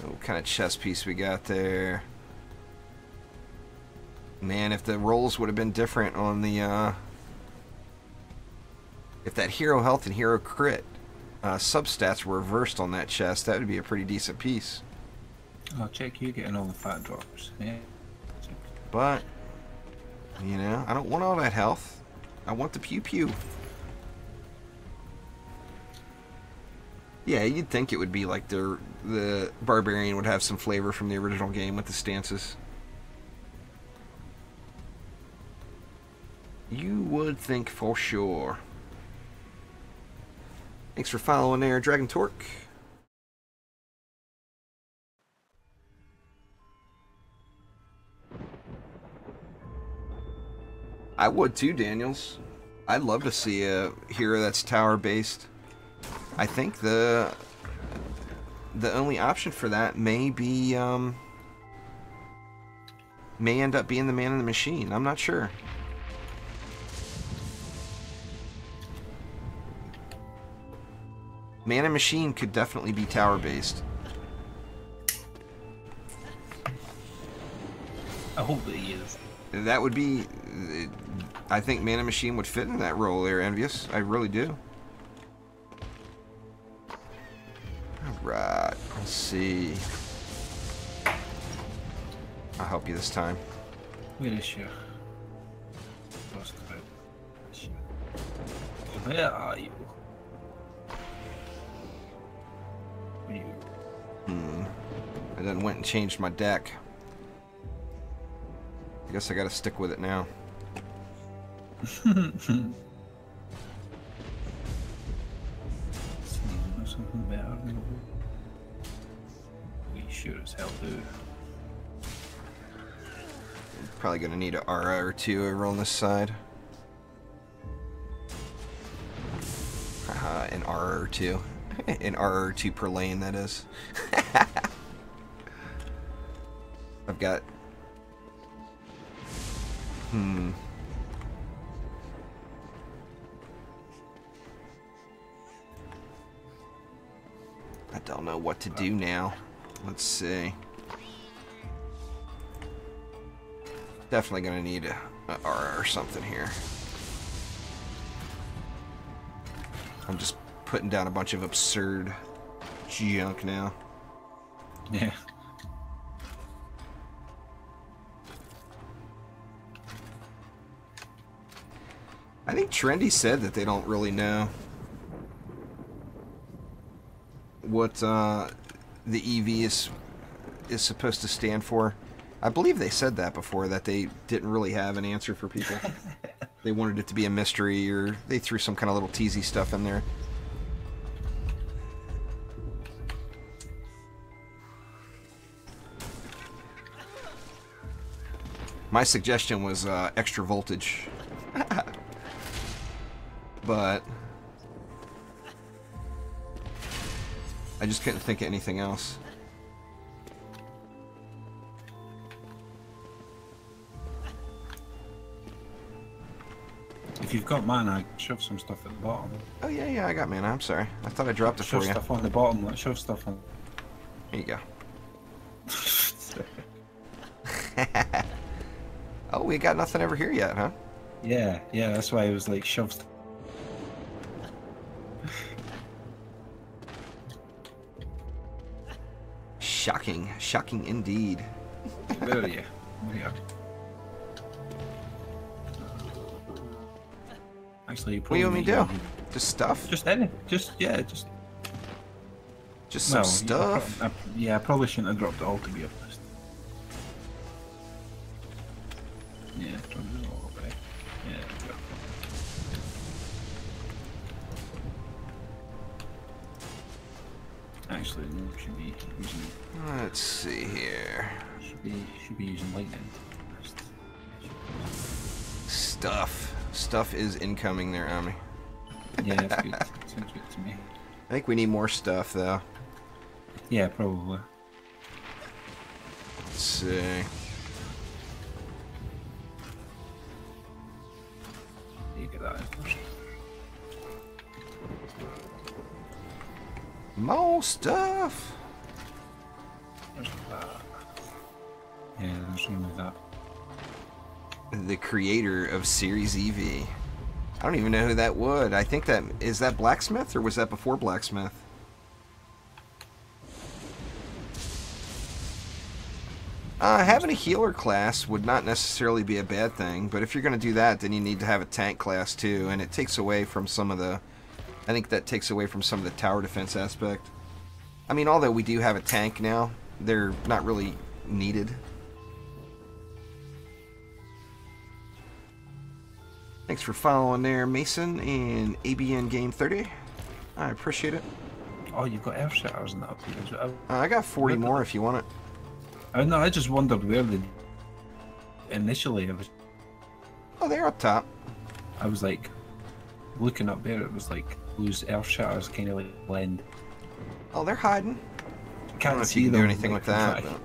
What kind of chest piece we got there? Man, if the rolls would have been different on the... If that hero health and hero crit substats were reversed on that chest, that would be a pretty decent piece. I'll check you getting all the fat drops. Yeah. But, you know, I don't want all that health. I want the pew-pew. Yeah, you'd think it would be like the Barbarian would have some flavor from the original game with the stances. You would think for sure. Thanks for following there, Dragon Torque. I would too, Daniels. I'd love to see a hero that's tower-based. I think the only option for that may be may end up being the Man in the Machine. I'm not sure. Man and Machine could definitely be tower-based. I hope that he is. That would be... I think Man and Machine would fit in that role there, Envious. I really do. Alright, let's see. I'll help you this time. Where is she? Where are you? I then went and changed my deck. I guess I gotta stick with it now. Something better. We sure as hell do. Probably gonna need an RR or two over on this side. Haha, an RR or two. An RR or two per lane, that is. I've got... I don't know what to do now. Let's see. Definitely gonna need a RR or something here. I'm just putting down a bunch of absurd junk now. Yeah. I think Trendy said that they don't really know what the EV is supposed to stand for. I believe they said that before, that they didn't really have an answer for people. They wanted it to be a mystery, or they threw some kind of little teasy stuff in there. My suggestion was extra voltage. But I just couldn't think of anything else. If you've got mana, shove some stuff at the bottom. Oh yeah, I got mana. I'm sorry. I thought I dropped it for you. Shove stuff on the bottom. Let's shove stuff on. There you go. Oh, we got nothing over here yet, huh? Yeah, that's why I was like, shove stuff. Shocking indeed. Where are you? Actually, you what do you want me to do? Just stuff? Just anything. Just some stuff? I probably shouldn't have dropped it all, to be honest. Yeah, dropped it all away. Yeah, there we go. Actually, no, should be using... Let's see here. Should be using lightning. Stuff is incoming there, Omni. Yeah, that's good. Sounds good to me. I think we need more stuff, though. Yeah, probably. Let's see. You get that first. More stuff! There's that. Yeah, there's only that. The creator of Series EV. I don't even know who that would. I think that... Is that Blacksmith, or was that before Blacksmith? Having a healer class would not necessarily be a bad thing, but if you're going to do that, then you need to have a tank class too, and it takes away from some of the... I think that takes away from some of the tower defense aspect. I mean, although we do have a tank now, they're not really needed. Thanks for following there, Mason and ABN Game 30. I appreciate it. Oh, you've got air shatters in that up here as well. I got 40 more if you want it. No, I just wondered where they... Initially, Oh, they're up top. I was like, looking up there, it was like, those earth shatters kind of like blend. Oh, they're hiding. Can't I don't know if you see can them, do anything like, with that. but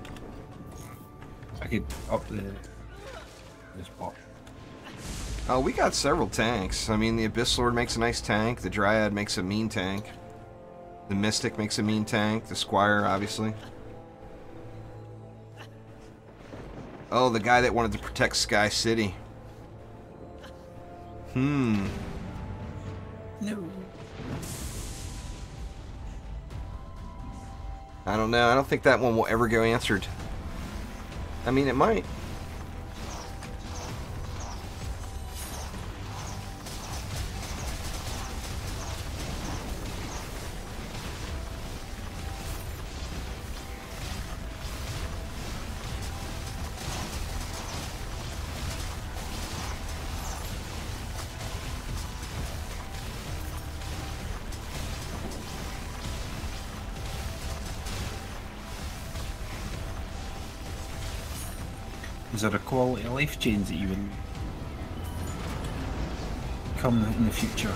I could up the spot. Oh, we got several tanks. I mean, the Abyss Lord makes a nice tank. The Dryad makes a mean tank. The Mystic makes a mean tank. The Squire, obviously. Oh, the guy that wanted to protect Sky City. No. I don't know. I don't think that one will ever go answered. I mean, it might. Is there a quality of life change that you would come in the future?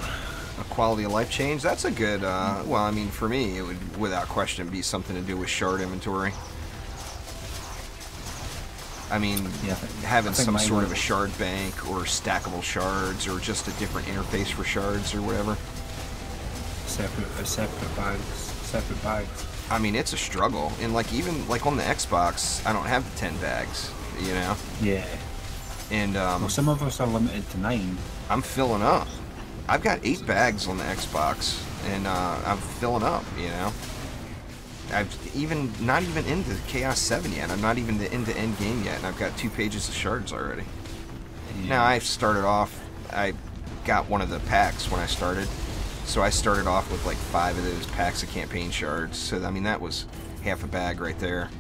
A quality of life change? That's a good, well, I mean, for me, it would, without question, be something to do with shard inventory. I mean, yeah, having some sort of a shard bank or stackable shards or just a different interface for shards or whatever. Separate bags. I mean, it's a struggle. And, like, even, like, on the Xbox, I don't have the 10 bags, you know? Yeah. And, well, some of us are limited to 9. I'm filling up. I've got 8 bags on the Xbox, and I'm filling up, you know? I've not even into Chaos 7 yet. I'm not even into end game yet, and I've got 2 pages of shards already. Yeah. Now, I started off, I got one of the packs when I started, so I started off with like 5 of those packs of campaign shards, so I mean, that was half a bag right there.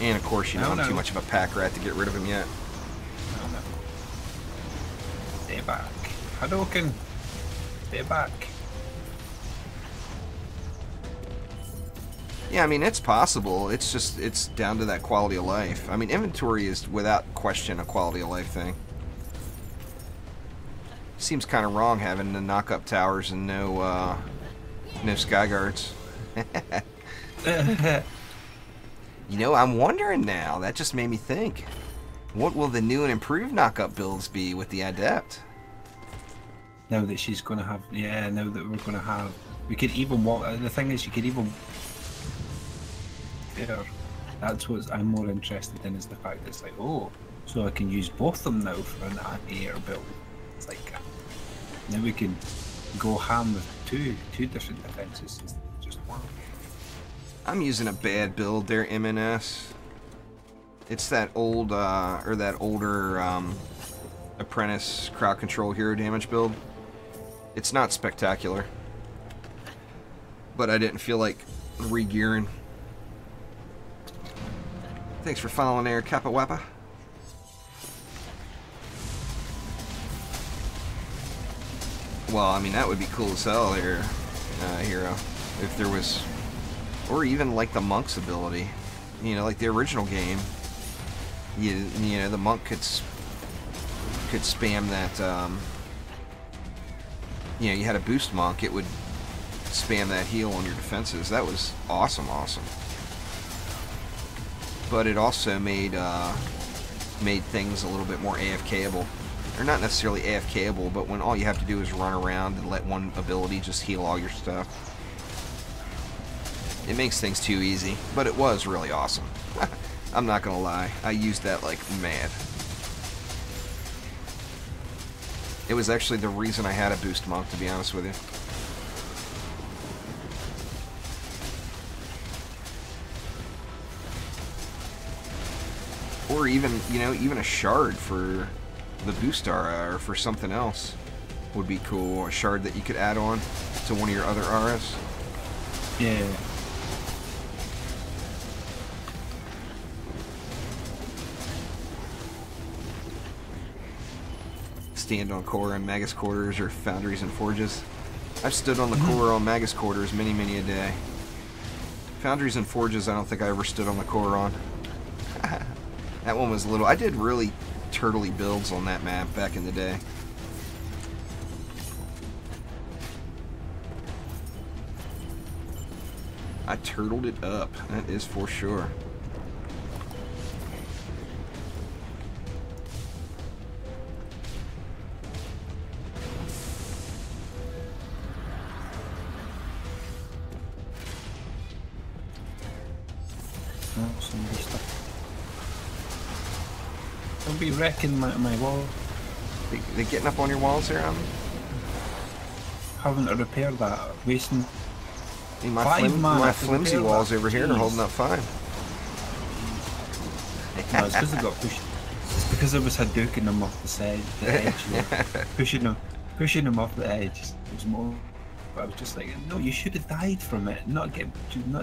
And of course, you know, I'm too much of a pack rat to get rid of him yet. Stay back. Hadouken! Stay back. Yeah, I mean, it's possible. It's just, it's down to that quality of life. I mean, inventory is, without question, a quality of life thing. Seems kind of wrong having to knock up towers and no sky guards. You know, I'm wondering now. That just made me think. What will the new and improved knock-up builds be with the Adept? Now that she's going to have... Yeah, now that we're going to have... We could even walk... The thing is, you could even... Yeah, that's what I'm more interested in, is the fact that it's like, oh, so I can use both of them now for an air build. It's like... Now we can go ham with two different defenses instead of just one. I'm using a bad build there, MNS. It's that old, or that older, Apprentice crowd control hero damage build. It's not spectacular, but I didn't feel like re-gearing. Thanks for following there, Kappa Wappa. Well, I mean, that would be cool as hell here, Hero, if there was, or even like the monk's ability, you know, like the original game. You know, the monk could spam that. You know, you had a boost monk, it would spam that heal on your defenses. That was awesome. But it also made things a little bit more AFKable. Or not necessarily AFKable, but when all you have to do is run around and let one ability just heal all your stuff. It makes things too easy, but it was really awesome. I'm not gonna lie, I used that like mad. It was actually the reason I had a boost monk, to be honest with you. Or even, you know, even a shard for the boost aura or for something else would be cool. A shard that you could add on to one of your other auras. Yeah. Stand on core and Magus quarters or foundries and forges. I've stood on the core on Magus quarters many a day. Foundries and forges, I don't think I ever stood on the core on. That one was a little... I did really turtley builds on that map back in the day. I turtled it up, that is for sure. Don't be wrecking my wall. They getting up on your walls here, Having to repair that, wasting. I mean, my flimsy walls over here are holding up fine. No, it's because they got pushed. It's because I was Hadouken them off the edge, pushing them off the edge. It was more. But I was just like, no, you should have died from it, not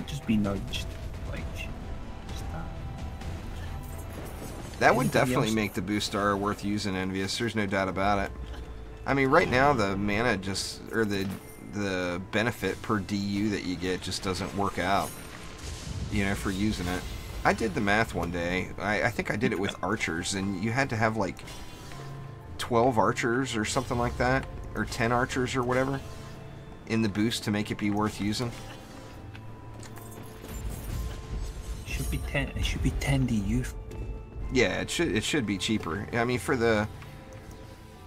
just be nudged. Like, that would definitely make the boost star worth using, Envious. There's no doubt about it. I mean, right now the mana just, or the benefit per DU that you get just doesn't work out, you know, for using it. I did the math one day. I think I did it with archers, and you had to have like 12 archers or something like that, or 10 archers or whatever in the boost to make it be worth using. It should be 10. It should be 10 DU. Yeah, it should be cheaper. I mean, for the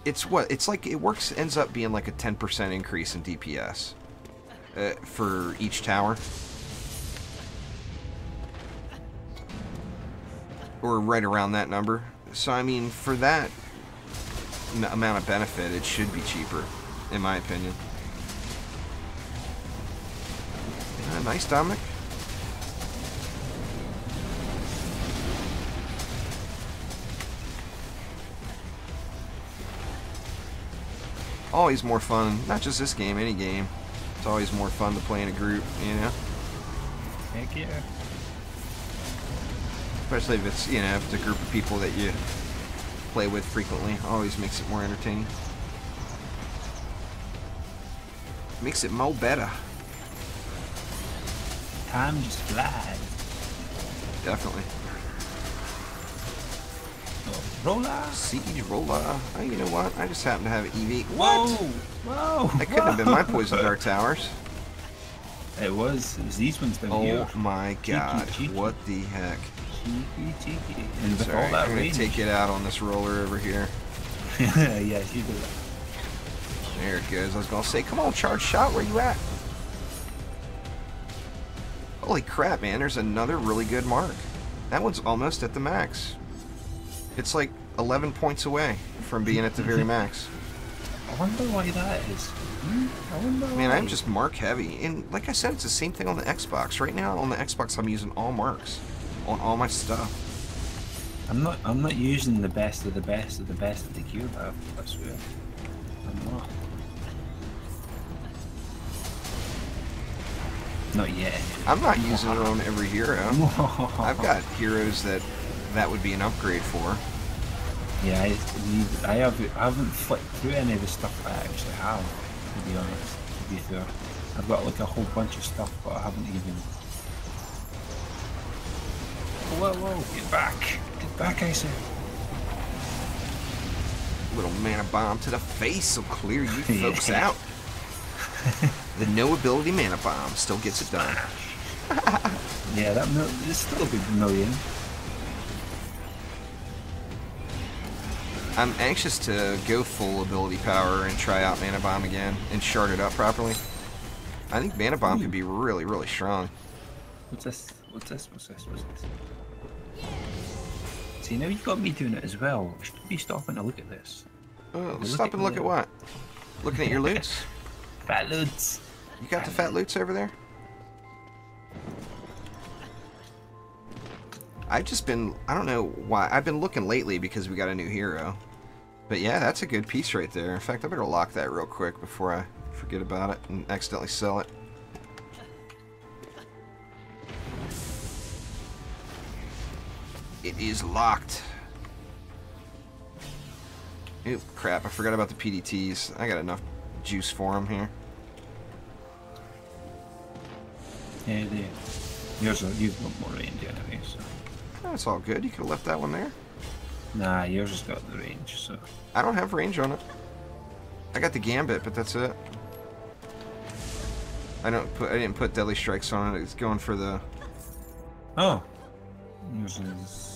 it's like it works ends up being like a 10% increase in DPS for each tower. Or right around that number. So, I mean, for that amount of benefit, it should be cheaper, in my opinion. Nice, Dominic. Always more fun. Not just this game, any game. It's always more fun to play in a group, you know? Heck yeah. Especially if it's, you know, if it's a group of people that you play with frequently. Always makes it more entertaining. Makes it more better. Time just flies. Definitely. Oh, roller. Siege roller. Oh, you know what? I just happen to have EV. Whoa! What? Whoa! That couldn't have been my poison dart towers. It was these ones down here. Oh my god. Cheeky. What the heck? Cheeky. And with all Alright, that I'm gonna range. take it out on this roller over here. Yeah, you do that. There it goes. I was gonna say, come on, charge shot, where you at? Holy crap, man, there's another really good mark. That one's almost at the max. It's like 11 points away from being at the very max. I wonder why that is. I wonder why. Man, I'm just mark heavy. And like I said, it's the same thing on the Xbox. Right now on the Xbox, I'm using all marks on all my stuff. I'm not using the best of the best of the best of the gear, I swear. I'm not. Not yet. I'm not using it on every hero. I've got heroes that would be an upgrade for. Yeah, I haven't flicked through any of the stuff I actually have, to be honest, to be fair. I've got like a whole bunch of stuff, but I haven't even... Whoa, get back, I said. Little mana bomb to the face will clear you folks out. The no ability mana bomb still gets it done. Yeah, it's still a big million. I'm anxious to go full ability power and try out mana bomb again and shard it up properly. I think mana bomb could be really, really strong. What's this? See, now you got me doing it as well. I should be stopping to look at this. Oh, stop and look at what? Looking at your loots? Fat loots. You got the fat loots over there? I've just been, I don't know why, I've been looking lately because we got a new hero. But yeah, that's a good piece right there. In fact, I better lock that real quick before I forget about it and accidentally sell it. It is locked. Oop, crap, I forgot about the PDTs. I got enough juice for them here. Yeah, you've got more range anyway, so... That's all good. You could have left that one there. Nah, yours has got the range, so... I don't have range on it. I got the gambit, but that's it. I didn't put deadly strikes on it. It's going for the... Oh! Yours is...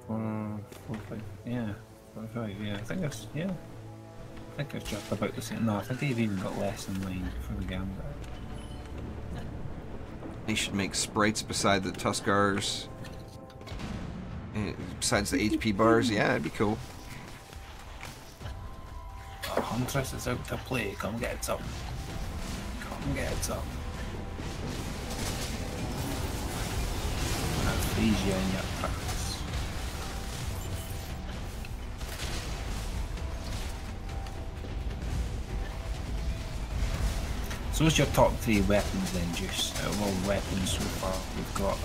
4, 5, yeah. 4, 5, yeah. I think it's just about the same. No, I think they've even got less in line for the gambit. They should make sprites beside the Tuskars. Besides the HP bars, yeah, that'd be cool. Oh, Huntress is out to play. Come get some. Come get some. I'll freeze you in your tracks. So what's your top 3 weapons then, Juice? Out of all weapons so far we've got?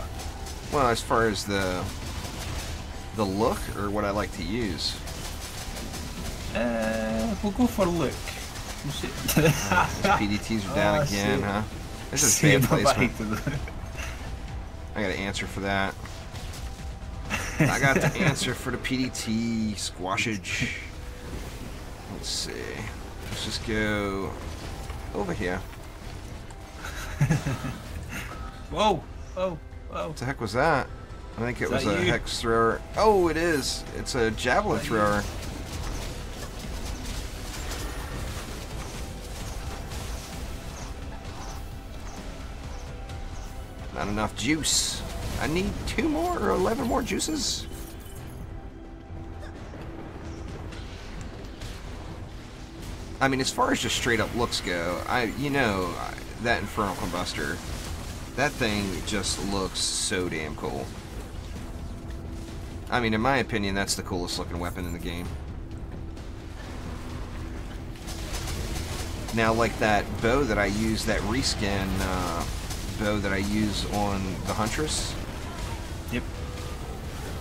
Well, as far as the look, or what I like to use? We'll go for look. We'll see. PDTs are down again, huh? This is bad placement. I got to answer for that. I got the answer for the PDT squashage. Let's see. Let's just go over here. Whoa! Whoa! Whoa! What the heck was that? I think it was a you? hex thrower. Oh, it is. It's a javelin thrower. Not enough juice. I need 2 more or 11 more juices. I mean, as far as just straight up looks go, you know, that Infernal Combustor, that thing just looks so damn cool. I mean, in my opinion, that's the coolest looking weapon in the game. Now, like that bow that I use, that reskin bow that I use on the Huntress. Yep.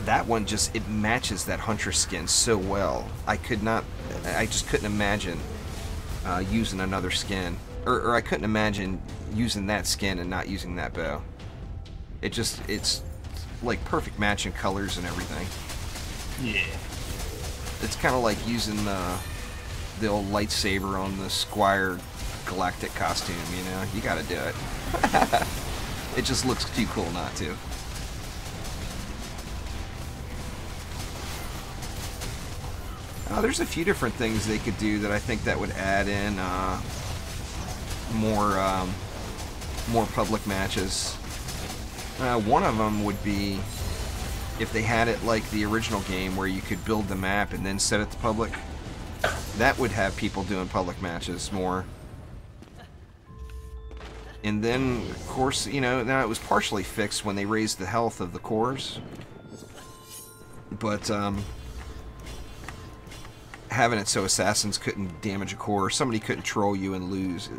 That one just, it matches that Huntress skin so well. I just couldn't imagine using another skin. Or I couldn't imagine using that skin and not using that bow. It's like perfect match in colors and everything. Yeah. It's kind of like using the old lightsaber on the Squire Galactic costume, you know? You gotta do it. It just looks too cool not to. There's a few different things they could do that I think that would add in more public matches. One of them would be if they had it like the original game where you could build the map and then set it to public. That would have people doing public matches more. And then, of course, you know, now it was partially fixed when they raised the health of the cores. But, having it so assassins couldn't damage a core, or somebody couldn't troll you and lose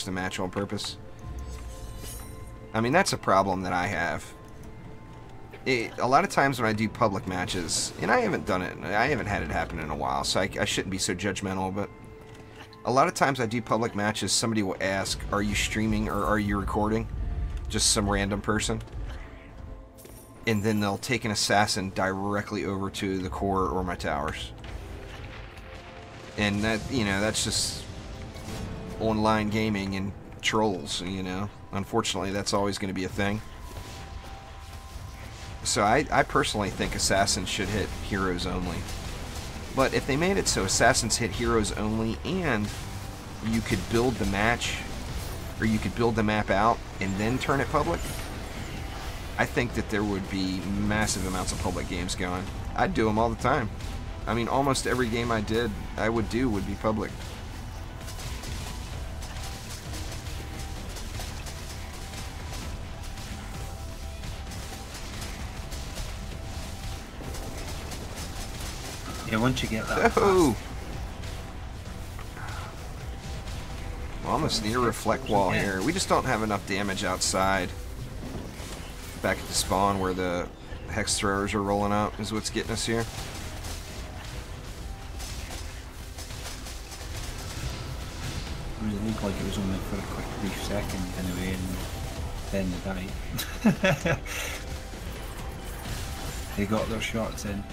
the match on purpose. I mean, that's a problem that I have. A lot of times when I do public matches, and I haven't done it, I haven't had it happen in a while, so I shouldn't be so judgmental, but a lot of times I do public matches, somebody will ask, are you streaming or are you recording? Just some random person. And then they'll take an assassin directly over to the core or my towers. And that, you know, that's just online gaming and trolls, you know. Unfortunately, that's always going to be a thing. So I personally think assassins should hit heroes only. But if they made it so assassins hit heroes only and you could build the match, or you could build the map out and then turn it public, I think that there would be massive amounts of public games going. I'd do them all the time. I mean, almost every game I would do would be public. Yeah, once you get that. Oh! Well, almost near reflect wall here. We just don't have enough damage outside. Back at the spawn where the hex throwers are rolling up is what's getting us here. It looked like it was only for a quick brief second anyway, and then they died. They got their shots in.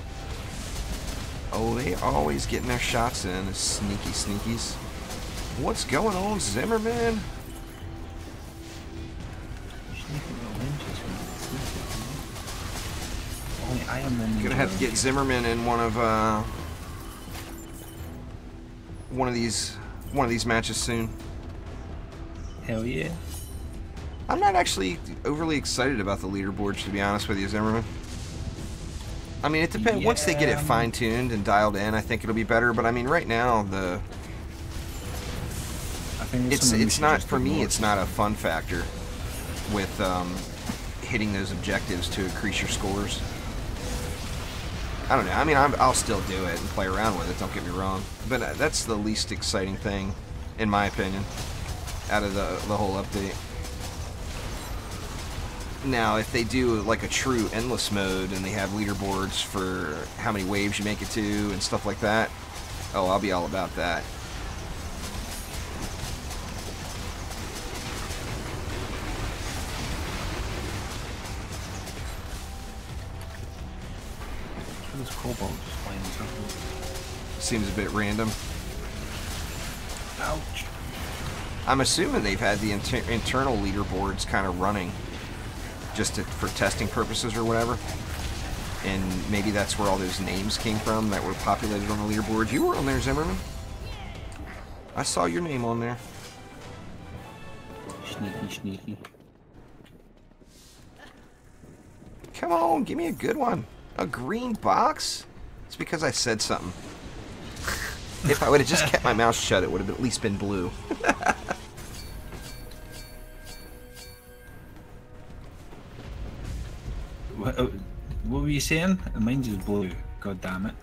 Oh, they always getting their shots in, the sneaky sneakies. What's going on, Zimmerman? Gonna have to get Zimmerman in one of these matches soon. Hell yeah. I'm not actually overly excited about the leaderboards, to be honest with you, Zimmerman. I mean, it depends. Yeah. Once they get it fine-tuned and dialed in, I think it'll be better. But I mean, right now, it's not, for me, it's not a fun factor with hitting those objectives to increase your scores. I don't know. I mean, I'll still do it and play around with it, don't get me wrong. But that's the least exciting thing, in my opinion, out of the whole update. Now, if they do like a true endless mode and they have leaderboards for how many waves you make it to and stuff like that, oh, I'll be all about that. those kobolds just flying in circles? Seems a bit random. Ouch. I'm assuming they've had the internal leaderboards kind of running just for testing purposes or whatever. And maybe that's where all those names came from that were populated on the leaderboard. You were on there, Zimmerman. I saw your name on there. Sneaky, sneaky. Come on, give me a good one. A green box? It's because I said something. If I would have just kept my mouth shut, it would have at least been blue. What were you saying? Mine's is blue. God damn it.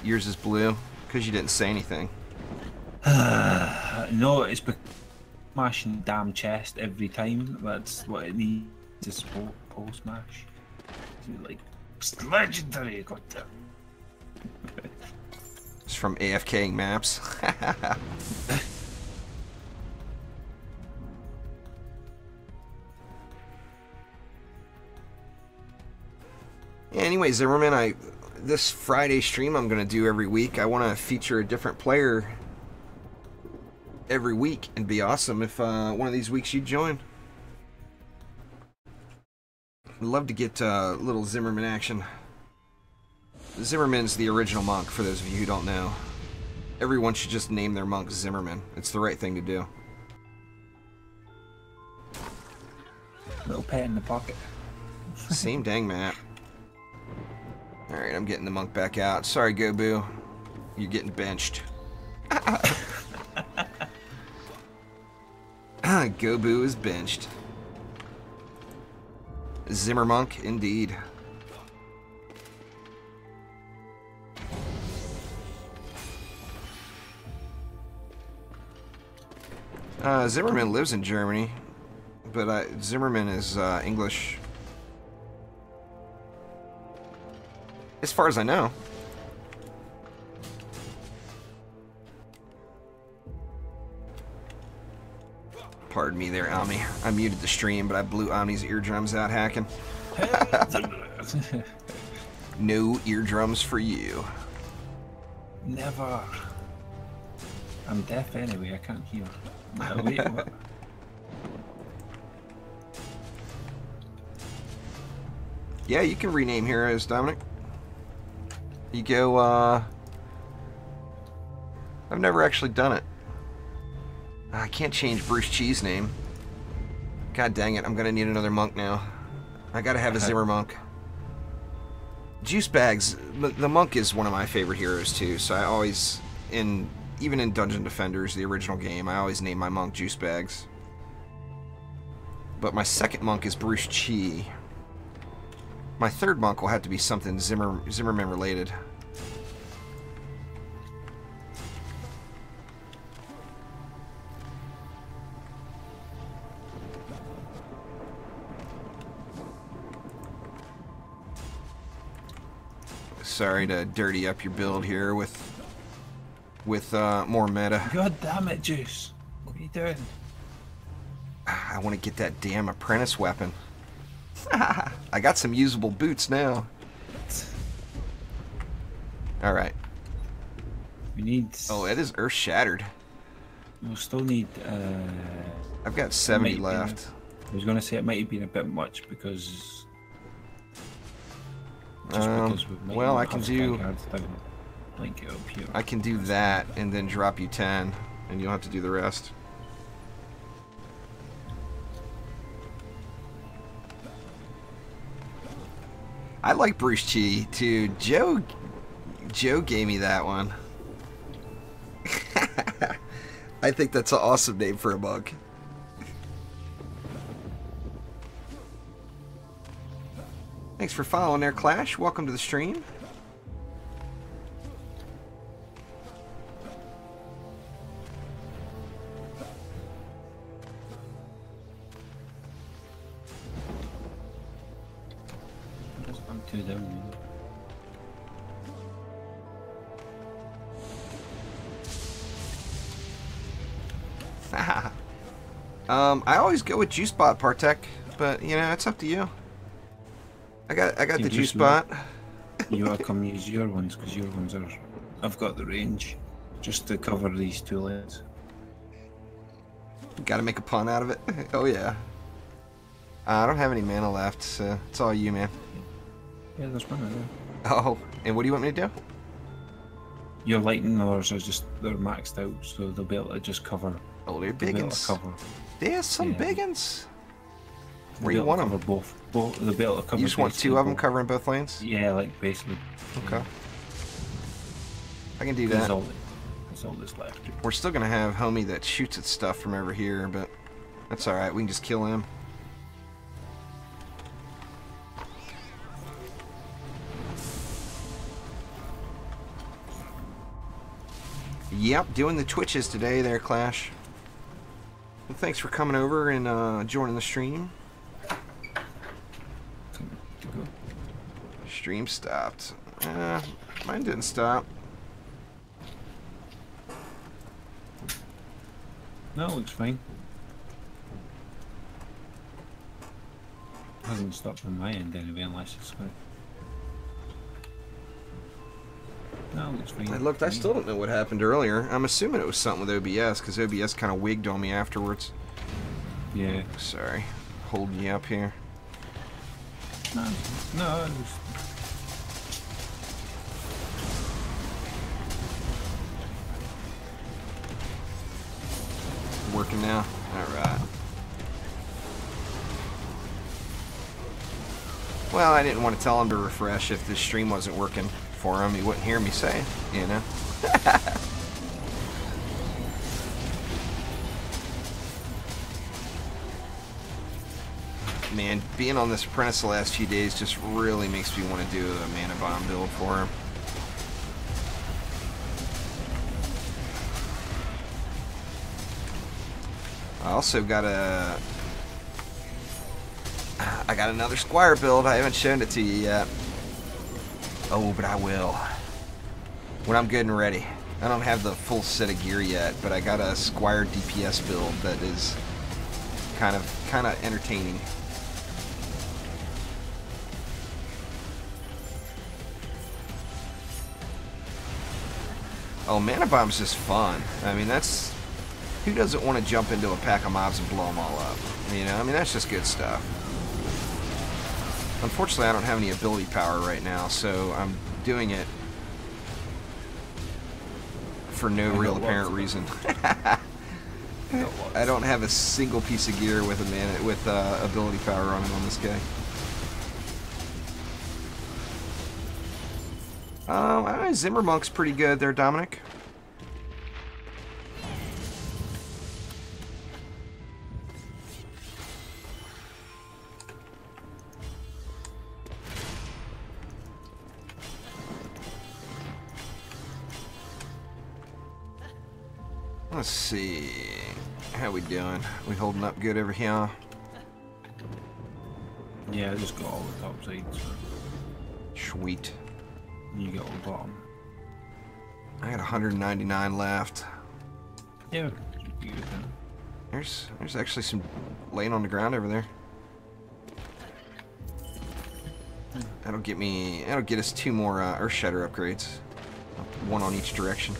Yours is blue because you didn't say anything. No, it's because smashing damn chest every time. That's what it needs. Just pole smash. Like, it's legendary. God damn. It's from AFKing maps. Anyway, Zimmerman, this Friday stream I'm going to do every week, I want to feature a different player every week. It'd be awesome if one of these weeks you'd join. I'd love to get a little Zimmerman action. Zimmerman's the original monk, for those of you who don't know. Everyone should just name their monk Zimmerman. It's the right thing to do. Little pat in the pocket. Same dang map. Alright, I'm getting the monk back out. Sorry, Gobu. You're getting benched. Gobu is benched. Zimmer monk, indeed. Zimmerman lives in Germany, but Zimmerman is English. As far as I know. Pardon me there, Omni. I muted the stream, but I blew Omni's eardrums out hacking. No eardrums for you. Never. I'm deaf anyway, I can't hear. No, wait, what? Yeah, you can rename heroes, Dominic. You go, I've never actually done it. I can't change Bruce Chee's name. God dang it, I'm gonna need another monk now. I gotta have a Zimmer monk. Juice Bags, the monk is one of my favorite heroes too, so I always, even in Dungeon Defenders, the original game, I always name my monk Juice Bags. But my second monk is Bruce Chee. My third monk will have to be something Zimmerman related. Sorry to dirty up your build here with more meta. God damn it, Juice. What are you doing? I want to get that damn apprentice weapon. I got some usable boots now. Alright. We need... Oh, it is earth shattered. We'll still need... I've got 70 left. I was going to say it might have been a bit much because... well, I can do... Like up here. I can do that and then drop you 10, and you'll have to do the rest. I like Bruce Chee too. Joe gave me that one. I think that's an awesome name for a monk. Thanks for following there, Clash. Welcome to the stream. I'm too down. I always go with Juice Bot, Partek, but you know it's up to you. I got the Juice Bot. You want to come use your ones, because your ones are... I've got the range, just to cover these 2 lanes. Gotta make a pun out of it. Oh yeah. I don't have any mana left, so it's all you, man. Yeah, there's one in there. Oh, and what do you want me to do? Your lightning lures are just, they're maxed out, so they'll be able to just cover. Oh, they're They'll be able biggins. to cover. There's some Yeah. biggins. They'll Where be you able want to them? cover both. They'll be able to cover. You just want 2 basically of them both. covering both lanes? Yeah, like basically. Okay. I can do That's that. all that's left. We're still gonna have homie that shoots at stuff from over here, but that's alright, we can just kill him. Yep, doing the Twitches today there, Clash. Well, thanks for coming over and joining the stream. Stream stopped. Mine didn't stop. No, it looks fine. Hasn't stopped on my end anyway, unless it's going. No, it looks fine. I looked, I still don't know what happened earlier. I'm assuming it was something with OBS, because OBS kind of wigged on me afterwards. Yeah. Sorry. Holding you up here. No, it was... Working now? Alright. Well, I didn't want to tell him to refresh if the stream wasn't working for him. He wouldn't hear me say it, you know? Man, being on this apprentice the last few days just really makes me want to do a mana bomb build for him. I also got I got another Squire build. I haven't shown it to you yet. Oh, but I will. When I'm good and ready. I don't have the full set of gear yet, but I got a Squire DPS build that is kind of entertaining. Oh, mana bomb's just fun. I mean, that's... Who doesn't want to jump into a pack of mobs and blow them all up? You know, I mean, that's just good stuff. Unfortunately, I don't have any ability power right now, so I'm doing it for no real apparent reason. I don't have a single piece of gear with ability power on it on this guy. I know Zimmermonk's pretty good there, Dominic. Let's see. How we doing? We holding up good over here? Yeah, I just got all the top sides. Sweet. You get all the bottom. I got 199 left. Yeah, should be good then. There's actually some laying on the ground over there. That'll get us 2 more Earth Shatter upgrades. 1 on each direction.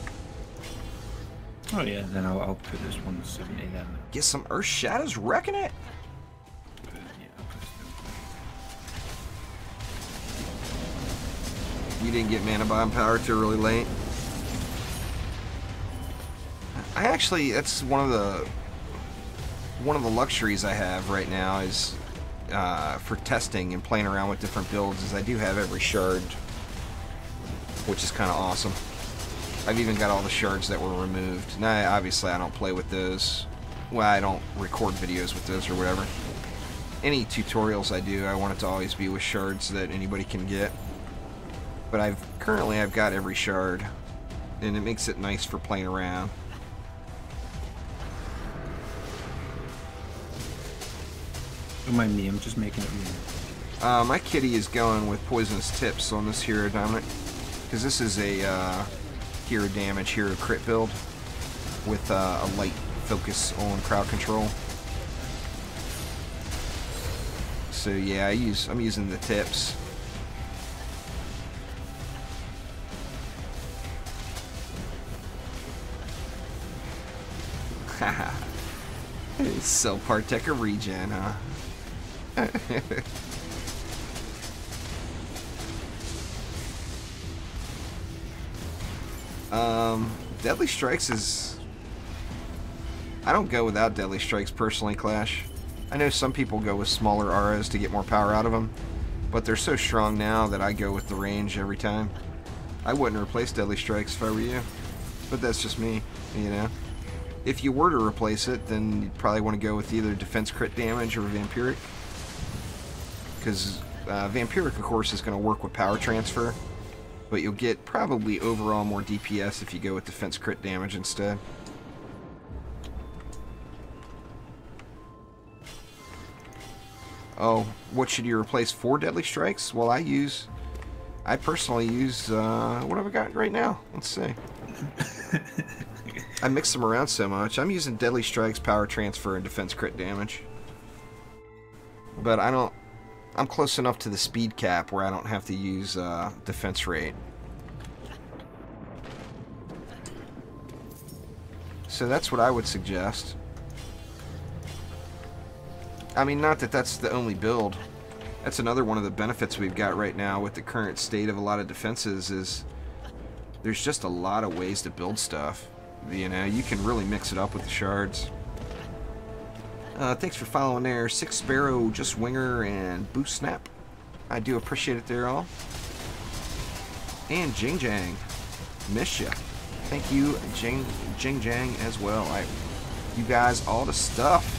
Oh yeah, then I'll put this 170 then. Get some Earth Shadows wrecking it. Yeah, I'll put this You didn't get mana bomb power till really late. I actually, that's one of the luxuries I have right now is for testing and playing around with different builds is I do have every shard, which is kind of awesome. I've even got all the shards that were removed. Now, obviously, I don't play with those. Well, I don't record videos with those or whatever. Any tutorials I do, I want it to always be with shards that anybody can get. But currently I've got every shard, and it makes it nice for playing around. Don't mind me, I'm just making it real. My kitty is going with Poisonous Tips on this hero, Dominic. Because this is a hero damage, hero crit build with a light focus on crowd control. So yeah, I'm using the tips. So Partech a regen, huh? Deadly Strikes is... I don't go without Deadly Strikes personally, Clash. I know some people go with smaller auras to get more power out of them, but they're so strong now that I go with the range every time. I wouldn't replace Deadly Strikes if I were you, but that's just me, you know. If you were to replace it, then you'd probably want to go with either defense crit damage or vampiric, because vampiric, of course, is going to work with power transfer, but you'll get probably overall more DPS if you go with defense crit damage instead. Oh, what should you replace for Deadly Strikes? Well, I personally use, what have I got right now? Let's see. I mix them around so much. I'm using Deadly Strikes, Power Transfer, and Defense Crit Damage. But I'm close enough to the speed cap where I don't have to use Defense Rate. So that's what I would suggest. I mean, not that that's the only build. That's another one of the benefits we've got right now with the current state of a lot of defenses is there's just a lot of ways to build stuff. You know, you can really mix it up with the shards. Thanks for following there. Six Sparrow, Just Winger, and Boost Snap. I do appreciate it there, all. And Jing Jang. Miss ya. Thank you, Jing Jang, as well. You guys all the stuff.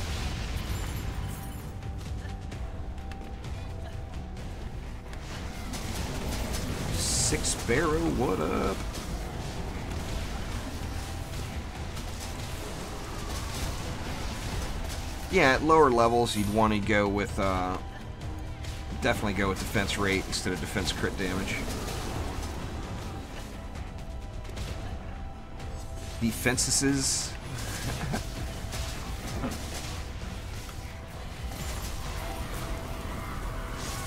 Six Sparrow, what up? Yeah, at lower levels, you'd want to go with, definitely go with defense rate instead of defense crit damage. Defenses.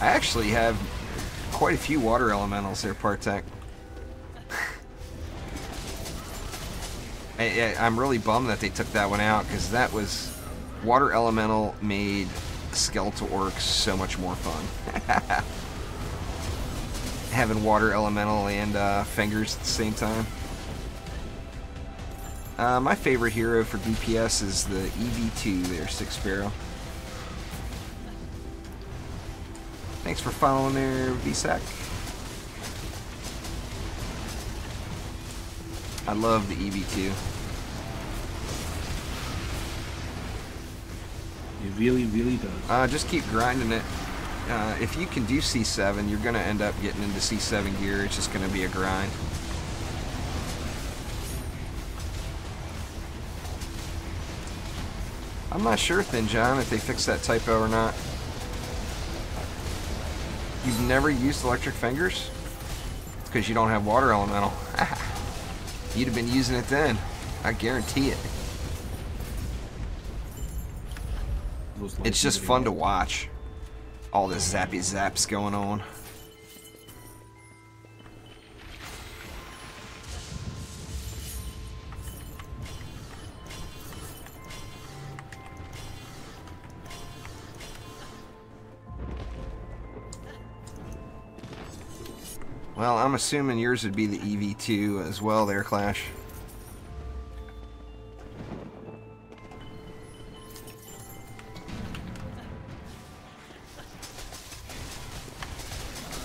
I actually have quite a few water elementals there, Partech. I'm really bummed that they took that one out, because that was... Water Elemental made Skeletal Orcs so much more fun. Having Water Elemental and Fingers at the same time. My favorite hero for DPS is the EV2 there, Six Sparrow. Thanks for following there, VSAC. I love the EV2. It really, really does. Just keep grinding it. If you can do C7, you're going to end up getting into C7 gear. It's just going to be a grind. I'm not sure, Thin John, if they fixed that typo or not. You've never used Electric Fingers? It's because you don't have Water Elemental. You'd have been using it then. I guarantee it. It's just fun to watch. All this zappy zaps going on. Well, I'm assuming yours would be the EV2 as well there, Clash.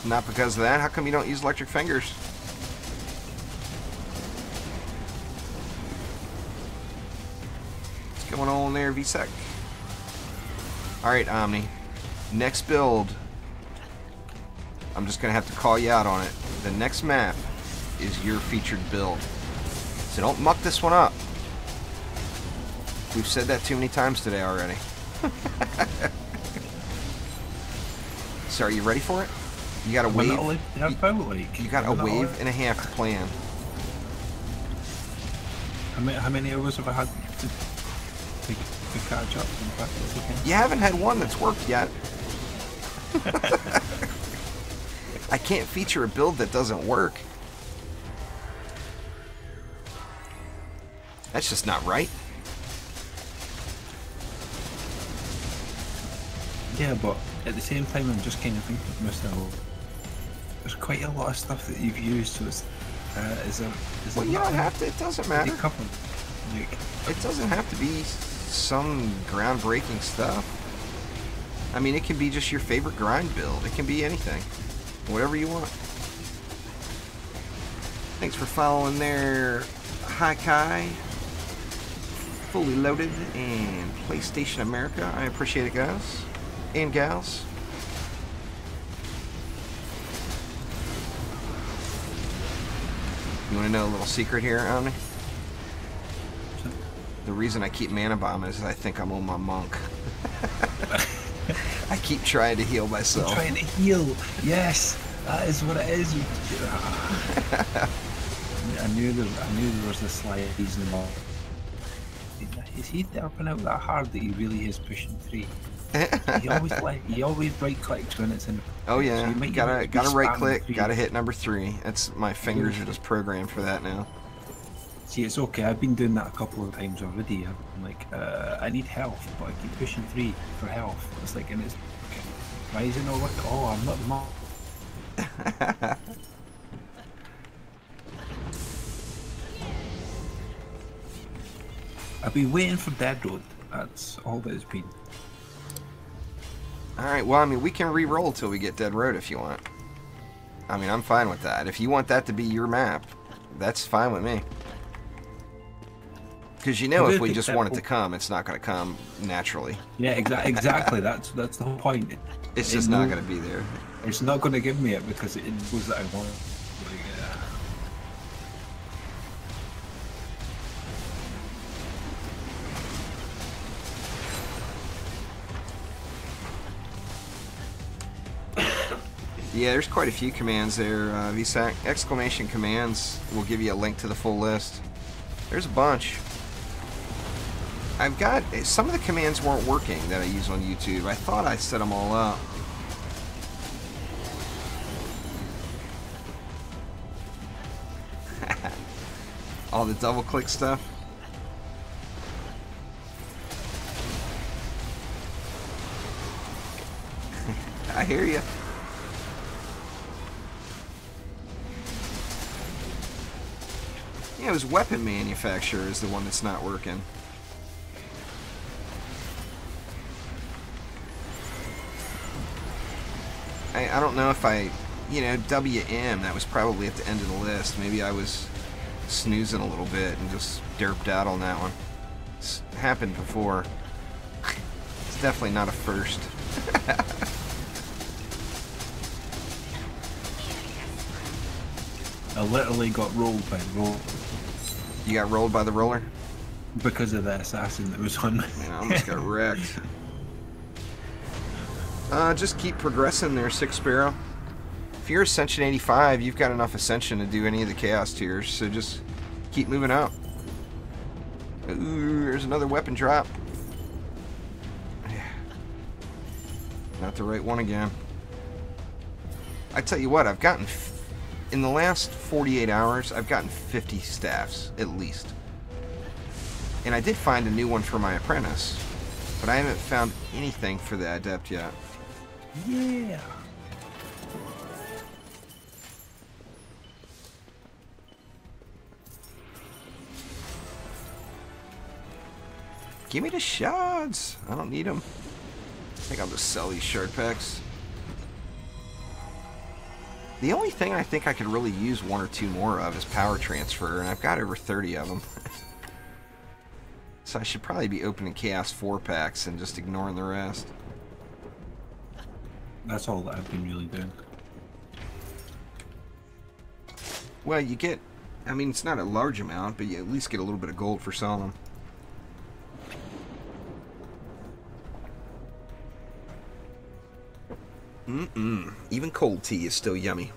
Not because of that? How come you don't use Electric Fingers? What's going on there, VSEC? Alright, Omni. Next build. I'm just going to have to call you out on it. The next map is your featured build. So don't muck this one up. We've said that too many times today already. So are you ready for it? You got a wave. You got a wave and a half to plan. How many hours have I had to catch up and practice again? You haven't had one that's worked yet. I can't feature a build that doesn't work. That's just not right. Yeah, but at the same time, I'm just kind of thinking to myself, there's quite a lot of stuff that you've used, so it's, well, you don't have to, it doesn't matter. Like, it doesn't have to be some groundbreaking stuff. I mean, it can be just your favorite grind build. It can be anything. Whatever you want. Thanks for following there, Hi Kai. Fully loaded and PlayStation America. I appreciate it, guys and gals. You want to know a little secret here, Omni? The reason I keep mana bomb is I think I'm on my monk. I keep trying to heal myself. I'm trying to heal. Yes, that is what it is. I knew there was a slight reason why. Is he derping out that hard that he really is pushing 3? he always right clicks when it's in. Oh yeah, so gotta right click, gotta hit number 3. That's my fingers are just programmed for that now. See, it's okay. I've been doing that a couple of times already. I'm like, I need health, but I keep pushing 3 for health. It's like, and it's okay. Why is it not working? Oh, I'm not the mom. I've been waiting for Dead Road. That's all that it's been. Alright, well, I mean, we can re-roll till we get Dead Road if you want. I mean, I'm fine with that. If you want that to be your map, that's fine with me. Because you know if we just want it to come, it's not going to come naturally. Yeah, exactly. That's the whole point. It's just not going to be there. It's not going to give me it because it knows that I want it. Yeah, there's quite a few commands there, VSAC. Exclamation commands will give you a link to the full list. There's a bunch. I've got... Some of the commands weren't working that I use on YouTube. I thought I set them all up. All the double click stuff. I hear you. Yeah, it was weapon manufacturer is the one that's not working. I don't know if you know, WM, that was probably at the end of the list. Maybe I was snoozing a little bit and just derped out on that one. It's happened before. It's definitely not a first. I literally got rolled by the roller. You got rolled by the roller? Because of the assassin that was on me. Man, I almost got wrecked. Just keep progressing there, Six Sparrow. If you're Ascension 85, you've got enough Ascension to do any of the Chaos tiers, so just keep moving up. Ooh, there's another weapon drop. Not the right one again. I tell you what, I've gotten... In the last 48 hours, I've gotten 50 staffs, at least. And I did find a new one for my apprentice, but I haven't found anything for the adept yet. Yeah. Give me the shards. I don't need them. I think I'll just sell these shard packs. The only thing I think I could really use 1 or 2 more of is power transfer, and I've got over 30 of them. So I should probably be opening Chaos 4 packs and just ignoring the rest. That's all that I've been really doing. Well, you get... I mean, it's not a large amount, but you at least get a little bit of gold for selling them. Even cold tea is still yummy.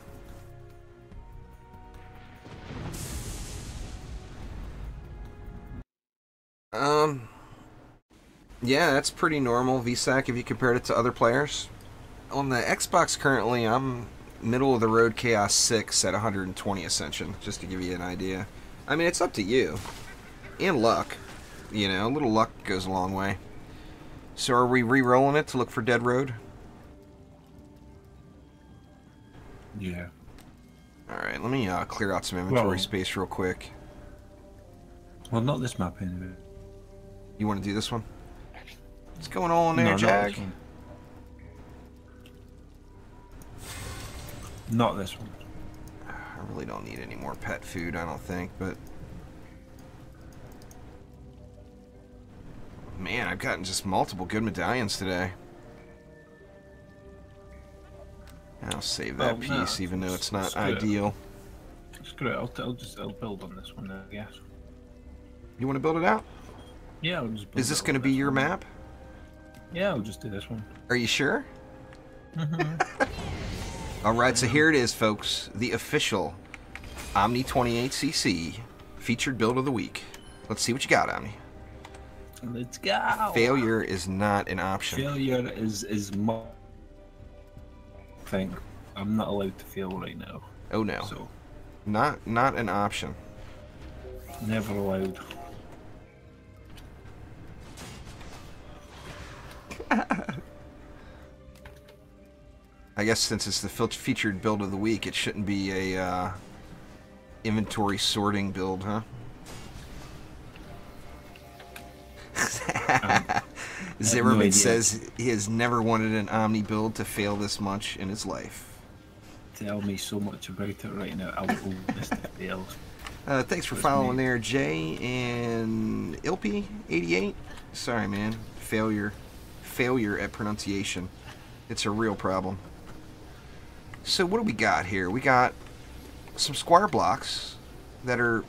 Yeah, that's pretty normal, VSAC, if you compared it to other players. On the Xbox currently, I'm middle of the road Chaos 6 at 120 Ascension, just to give you an idea. I mean, it's up to you. And luck. You know, a little luck goes a long way. So are we re-rolling it to look for Dead Road? Yeah. Alright, let me clear out some inventory space real quick. Well, not this map anyway. You want to do this one? What's going on there, Jag? Not this one. I really don't need any more pet food, I don't think, but... Man, I've gotten just multiple good medallions today. I'll save that piece, even though it's not ideal. Screw it, I'll build on this one, I guess. You want to build it out? Yeah, I'll just build Is this going to be your map? Yeah, I'll just do this one. Are you sure? Alright, so here it is, folks. The official Omni28CC featured build of the week. Let's see what you got, Omni. Let's go! Failure is not an option. Failure is my thing. I'm not allowed to fail right now. Oh no. So not an option. Never allowed. I guess since it's the featured build of the week, it shouldn't be a inventory sorting build, huh? Zimmerman says he has never wanted an Omni build to fail this much in his life. Tell me so much about it right now. I will miss the fails. Thanks for following there, Jay and Ilpy88. Sorry, man. Failure at pronunciation. It's a real problem. So what do we got here? We got some square blocks that are,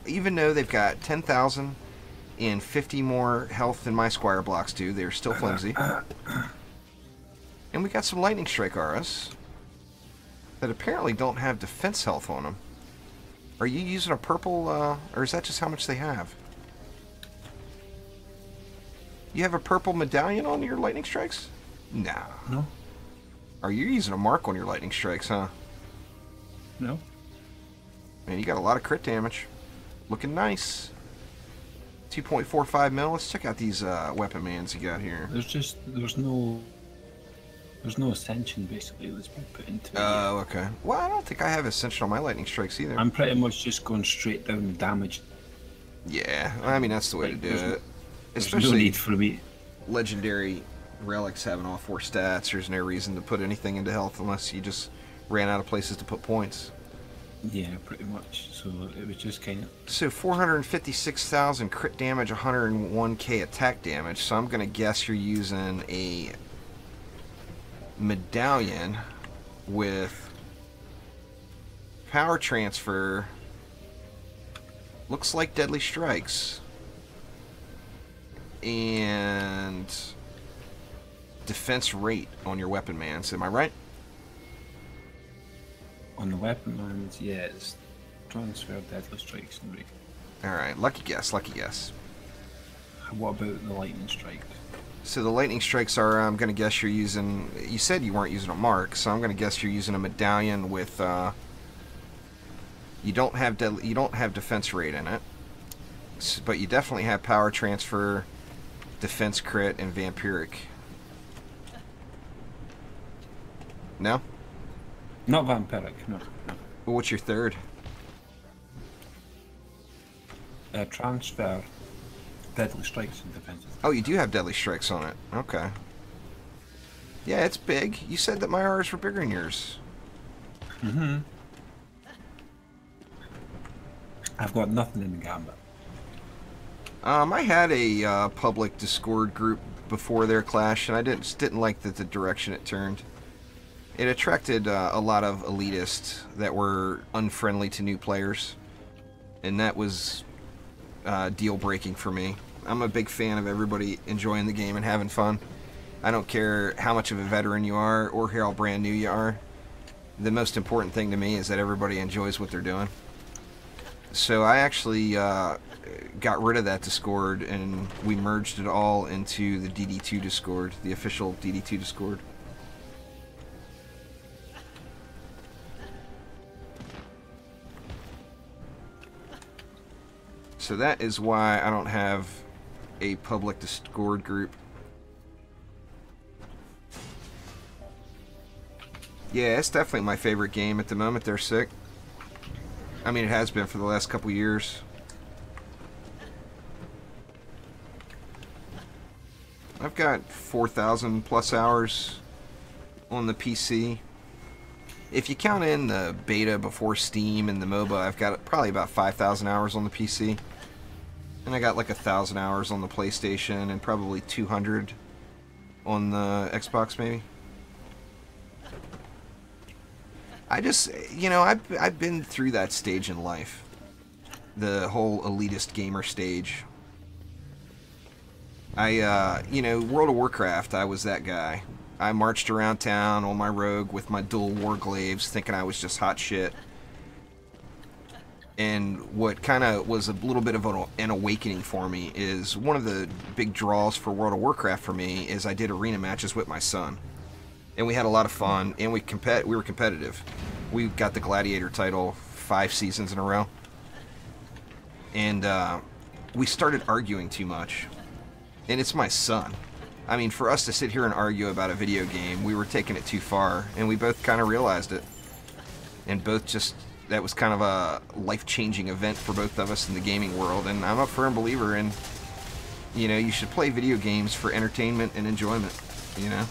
even though they've got 10,000 and 50 more health than my squire blocks do, they're still flimsy. And we got some lightning strike auras that apparently don't have defense health on them. Are you using a purple, or is that just how much they have? You have a purple medallion on your lightning strikes? No. No. Are you using a mark on your lightning strikes, huh? No. Man, you got a lot of crit damage. Looking nice. 2.45 mil. Let's check out these weapon mans you got here. There's no ascension basically that's been put into it. Oh, okay. Well, I don't think I have ascension on my lightning strikes either. I'm pretty much just going straight down damage. Yeah, I mean that's the way to do it. Especially no need for me. Legendary relics having all 4 stats. There's no reason to put anything into health unless you just ran out of places to put points. Yeah, pretty much. So it was just kind of... So 456,000 crit damage, 101k attack damage. So I'm going to guess you're using a medallion with power transfer. Looks like deadly strikes. And defense rate on your weapon mans. Am I right? On the weapon mans, yeah, it's transfer deadly strikes and rate. Alright, lucky guess, lucky guess. What about the lightning strike? So the lightning strikes are, I'm going to guess you're using, you said you weren't using a mark, so I'm going to guess you're using a medallion with, you don't have defense rate in it, but you definitely have power transfer, defense crit, and vampiric. No? Not vampiric, no. Well, what's your third? Transfer, deadly strikes, and defense. Oh, you do have deadly strikes on it. Okay. Yeah, it's big. You said that my R's were bigger than yours. Mm-hmm. I've got nothing in the gambit. I had a public Discord group before their clash, and I just didn't like the direction it turned. It attracted a lot of elitists that were unfriendly to new players, and that was deal-breaking for me. I'm a big fan of everybody enjoying the game and having fun. I don't care how much of a veteran you are or how brand new you are. The most important thing to me is that everybody enjoys what they're doing. So I actually got rid of that Discord, and we merged it all into the DD2 Discord, the official DD2 Discord. So that is why I don't have a public Discord group. Yeah, it's definitely my favorite game at the moment. They're sick. I mean, it has been for the last couple years. I've got 4,000 plus hours on the PC. If you count in the beta before Steam and the MOBA, I've got probably about 5,000 hours on the PC. And I got like 1,000 hours on the PlayStation and probably 200 on the Xbox, maybe. I just, you know, I've been through that stage in life. The whole elitist gamer stage. You know, World of Warcraft, I was that guy. I marched around town on my rogue with my dual warglaives, thinking I was just hot shit. And what kind of was a little bit of an awakening for me is one of the big draws for World of Warcraft for me is I did arena matches with my son. And we had a lot of fun, and we were competitive. We got the Gladiator title 5 seasons in a row. And we started arguing too much. And it's my son. I mean, for us to sit here and argue about a video game, we were taking it too far, and we both kind of realized it. And both just, that was kind of a life-changing event for both of us in the gaming world, and I'm a firm believer in, you know, you should play video games for entertainment and enjoyment, you know?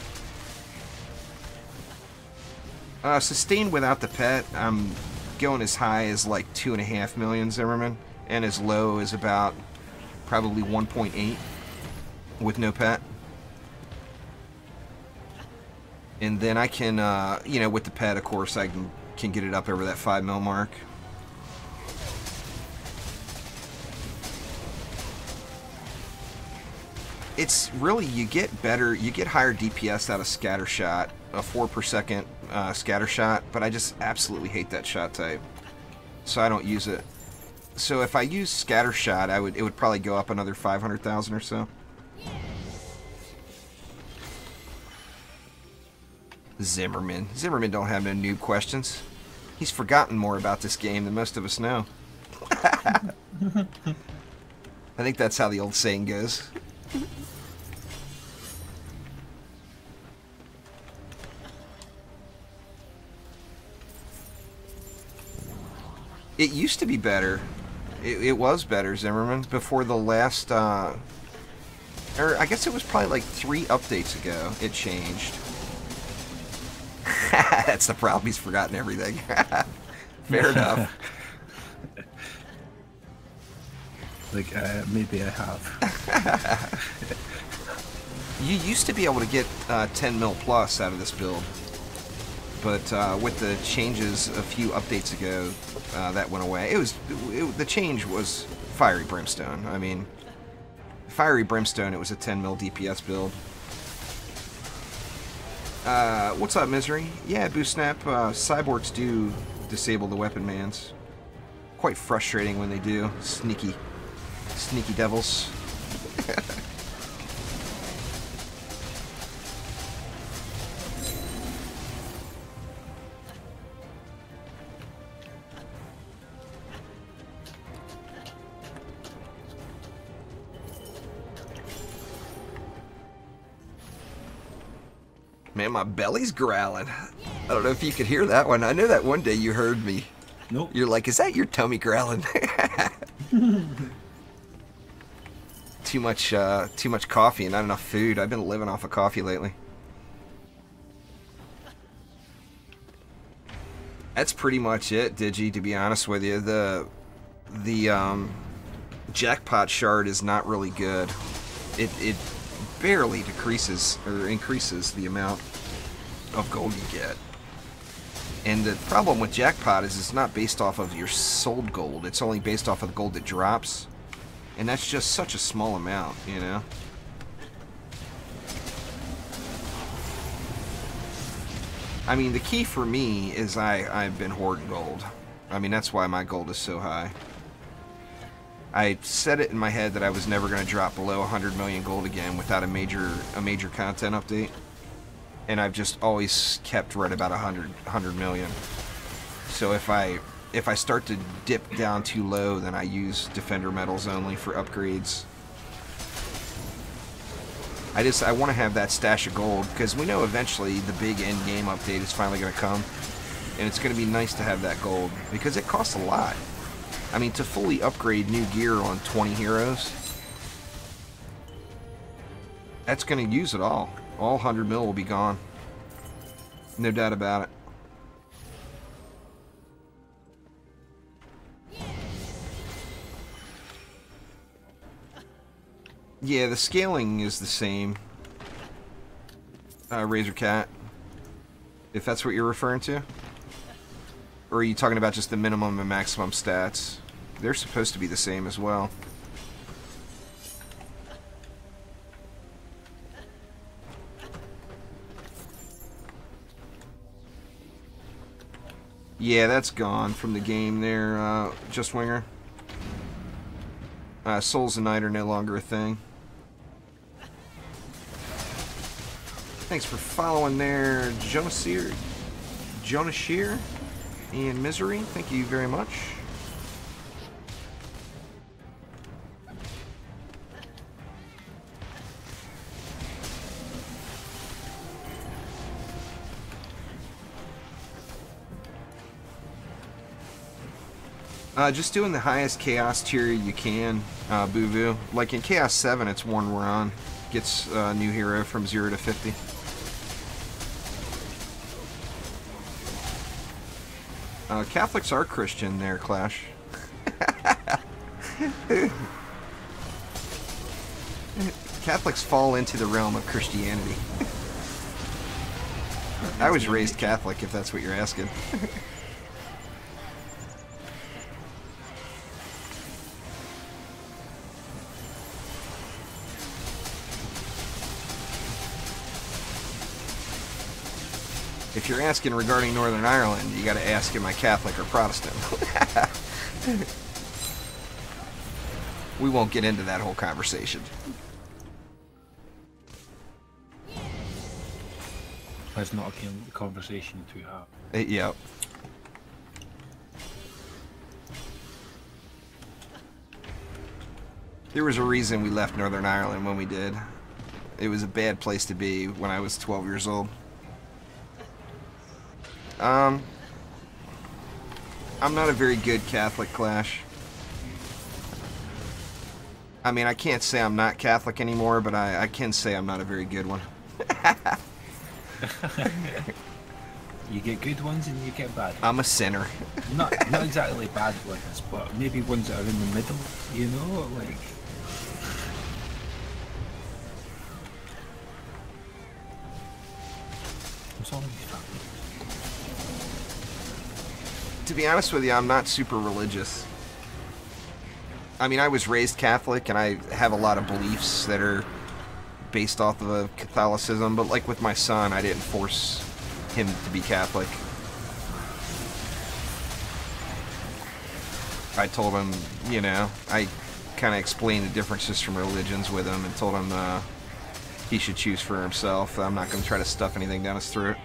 Sustained without the pet, I'm going as high as like 2.5 million Zimmerman, and as low as about probably 1.8 with no pet. And then I can, you know, with the pet, of course, I can get it up over that 5 mil mark. It's really, you get higher DPS out of scatter shot, a 4 per second scatter shot, but I just absolutely hate that shot type, so I don't use it. So if I use scatter shot, it would probably go up another 500,000 or so. Zimmerman don't have no noob questions. He's forgotten more about this game than most of us know. I think that's how the old saying goes. It used to be better. It was better, Zimmerman, before the last, or I guess it was probably like 3 updates ago it changed. That's the problem, he's forgotten everything. Fair enough. Like, maybe I have. You used to be able to get 10 mil plus out of this build, but with the changes a few updates ago, that went away. The change was Fiery Brimstone. I mean, Fiery Brimstone, it was a 10 mil DPS build. What's up, Misery? Yeah, Boo Snap, cyborgs do disable the weapon mans. Quite frustrating when they do. Sneaky devils. Man, my belly's growling. I don't know if you could hear that one. I know that one day you heard me. Nope. You're like, is that your tummy growling? Too much coffee and not enough food. I've been living off of coffee lately. That's pretty much it, Digi, to be honest with you. The jackpot shard is not really good. It barely decreases or increases the amount of gold you get. And the problem with jackpot is it's not based off of your sold gold. It's only based off of the gold that drops. And that's just such a small amount, you know? I mean, the key for me is I've been hoarding gold. I mean, that's why my gold is so high. I set it in my head that I was never going to drop below 100 million gold again without a major content update. And I've just always kept right about 100 million. So if I start to dip down too low, then I use defender medals only for upgrades. I want to have that stash of gold, because we know eventually the big end game update is finally going to come, and it's going to be nice to have that gold, because it costs a lot. I mean, to fully upgrade new gear on 20 heroes, that's going to use it all. All 100 mil will be gone. No doubt about it. Yeah, the scaling is the same. Razor Cat, if that's what you're referring to. Or are you talking about just the minimum and maximum stats? They're supposed to be the same as well. Yeah, that's gone from the game there, Just Winger. Souls of Night are no longer a thing. Thanks for following there, Jonah Shear and Misery. Thank you very much. Just doing the highest Chaos tier you can, Boo-Boo. Like in Chaos 7, it's one run. Gets a new hero from 0 to 50. Catholics are Christian there, Clash. Catholics fall into the realm of Christianity. I was raised Catholic, if that's what you're asking. If you're asking regarding Northern Ireland, you gotta ask, am I Catholic or Protestant? We won't get into that whole conversation. That's not a conversation to have. Yep. There was a reason we left Northern Ireland when we did. It was a bad place to be when I was 12 years old. I'm not a very good Catholic, Clash. I mean, I can't say I'm not Catholic anymore, but I can say I'm not a very good one. You get good ones and you get bad ones. I'm a sinner. Not exactly bad ones, but maybe ones that are in the middle, you know, like... I'm sorry. To be honest with you, I'm not super religious. I mean, I was raised Catholic, and I have a lot of beliefs that are based off of Catholicism, but like with my son, I didn't force him to be Catholic. I told him, you know, I kind of explained the differences from religions with him and told him he should choose for himself. I'm not going to try to stuff anything down his throat.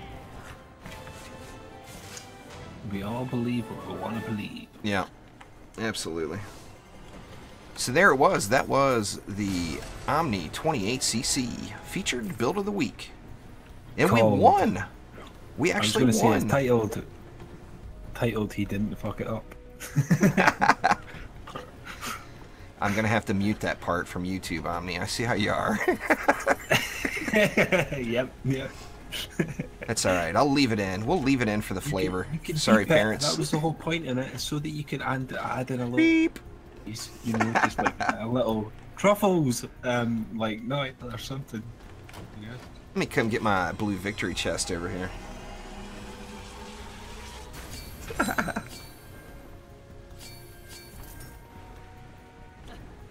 We all believe what we want to believe. Yeah, absolutely. So there it was. That was the Omni28CC featured build of the week. And we won! We actually won! I was going to say, it's titled He Didn't Fuck It Up. I'm going to have to mute that part from YouTube, Omni. I see how you are. Yep. That's alright. I'll leave it in. We'll leave it in for the flavor. You can Sorry, parents. That was the whole point in it, so that you could add in a little... Beep! You know, just like a little truffles, like night or something. Yeah. Let me come get my blue victory chest over here.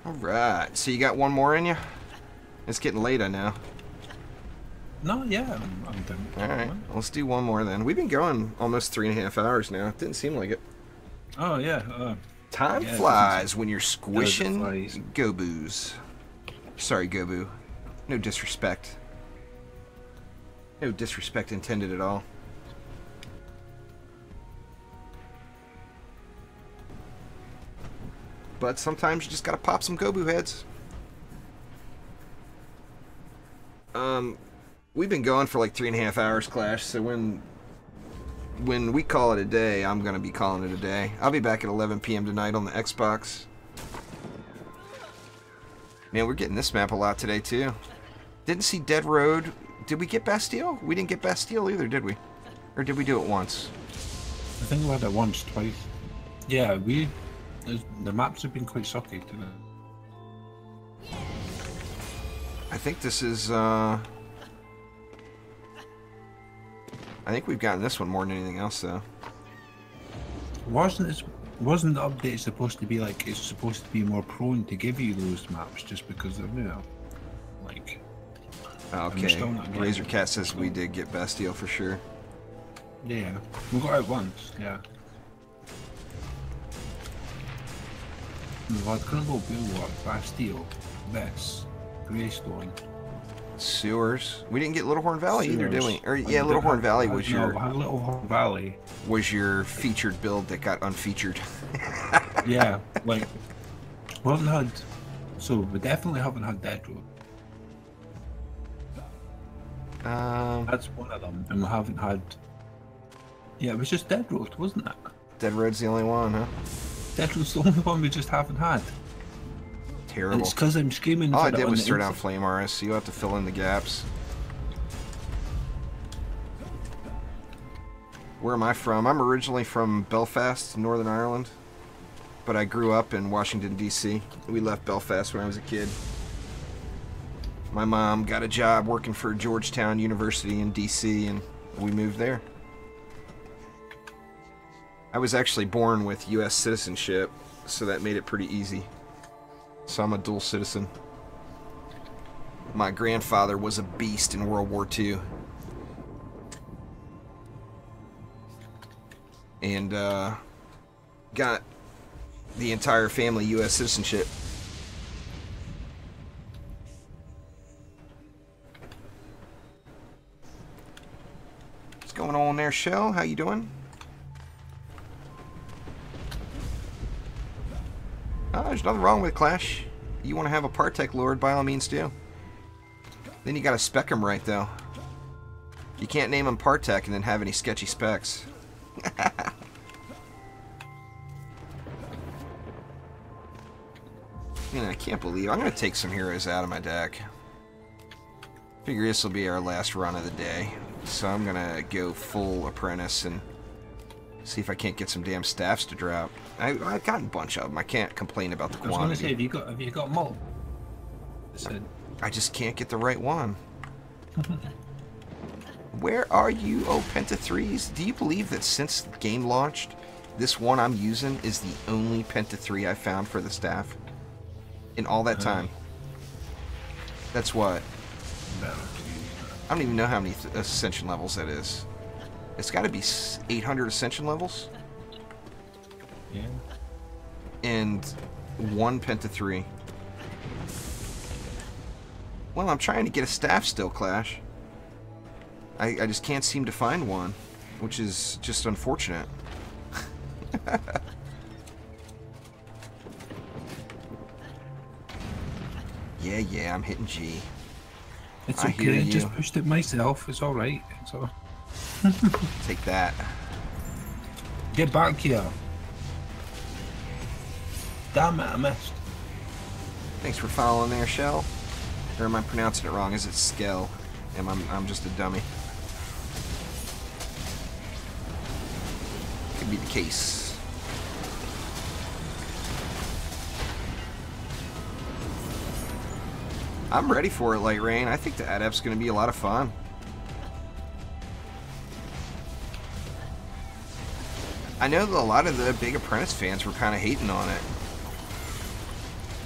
Alright, so you got one more in you? It's getting late, I know. No, yeah, I'm done. Alright, let's do one more then. We've been going almost 3.5 hours now. It didn't seem like it. Oh, yeah. Time flies when you're squishing Goboos. Sorry, Gobu. No disrespect. No disrespect intended at all. But sometimes you just gotta pop some Gobu heads. We've been going for like 3.5 hours, Clash, so when we call it a day, I'm going to be calling it a day. I'll be back at 11 p.m. tonight on the Xbox. Man, we're getting this map a lot today, too. Didn't see Dead Road. Did we get Bastille? We didn't get Bastille either, did we? Or did we do it once? I think we had it once, twice. Yeah, the maps have been quite sucky today. I think this is, I think we've gotten this one more than anything else, though. Wasn't the update supposed to be like, it's supposed to be more prone to give you those maps just because they're new? Like... Okay, Razor Cat says we did get Bastille for sure. Yeah, we got it once, yeah. We've had Crumble, Bulwark, Bastille, Bess, Greystone. Sewers. We didn't get Little Horn Valley either, did we? Or yeah, Little Horn Valley was your... Little Horn Valley was your featured build that got unfeatured. Yeah, like, we haven't had... So, we definitely haven't had Dead Road. That's one of them, and we haven't had... Yeah, it was just Dead Road, wasn't it? Dead Road's the only one, huh? Dead Road's the only one we just haven't had. Terrible. And it's because I'm screaming. All I did was start out Flame RS, so you have to fill in the gaps. Where am I from? I'm originally from Belfast, Northern Ireland, but I grew up in Washington, D.C. We left Belfast when I was a kid. My mom got a job working for Georgetown University in D.C., and we moved there. I was actually born with U.S. citizenship, so that made it pretty easy. So I'm a dual citizen. My grandfather was a beast in World War II. And got the entire family U.S. citizenship. What's going on there, Shell? How you doing? Oh, there's nothing wrong with Clash. You want to have a Partech Lord, by all means do. Then you gotta spec him right, though. You can't name him Partech and then have any sketchy specs. Man, I can't believe... I'm gonna take some heroes out of my deck. Figure this will be our last run of the day. So I'm gonna go full Apprentice and see if I can't get some damn staffs to drop. I've gotten a bunch of them. I can't complain about the quantity. I was going to say, have you got multiple? I just can't get the right one. Where are you, oh Penta 3s? Do you believe that since the game launched, this one I'm using is the only Penta 3 I found for the staff? In all that time. That's what? I don't even know how many ascension levels that is. It's got to be 800 ascension levels. Yeah. And one Penta 3. Well, I'm trying to get a staff still, Clash. I just can't seem to find one, which is just unfortunate. Yeah, I'm hitting G. It's okay, I just pushed it myself. It's alright. It's all... Take that. Get back here. Damn it, I missed. Thanks for following there, Shell. Or am I pronouncing it wrong? Is it Skell? I'm just a dummy. Could be the case. I'm ready for it, Light Rain. I think the Adept's going to be a lot of fun. I know that a lot of the big Apprentice fans were kind of hating on it.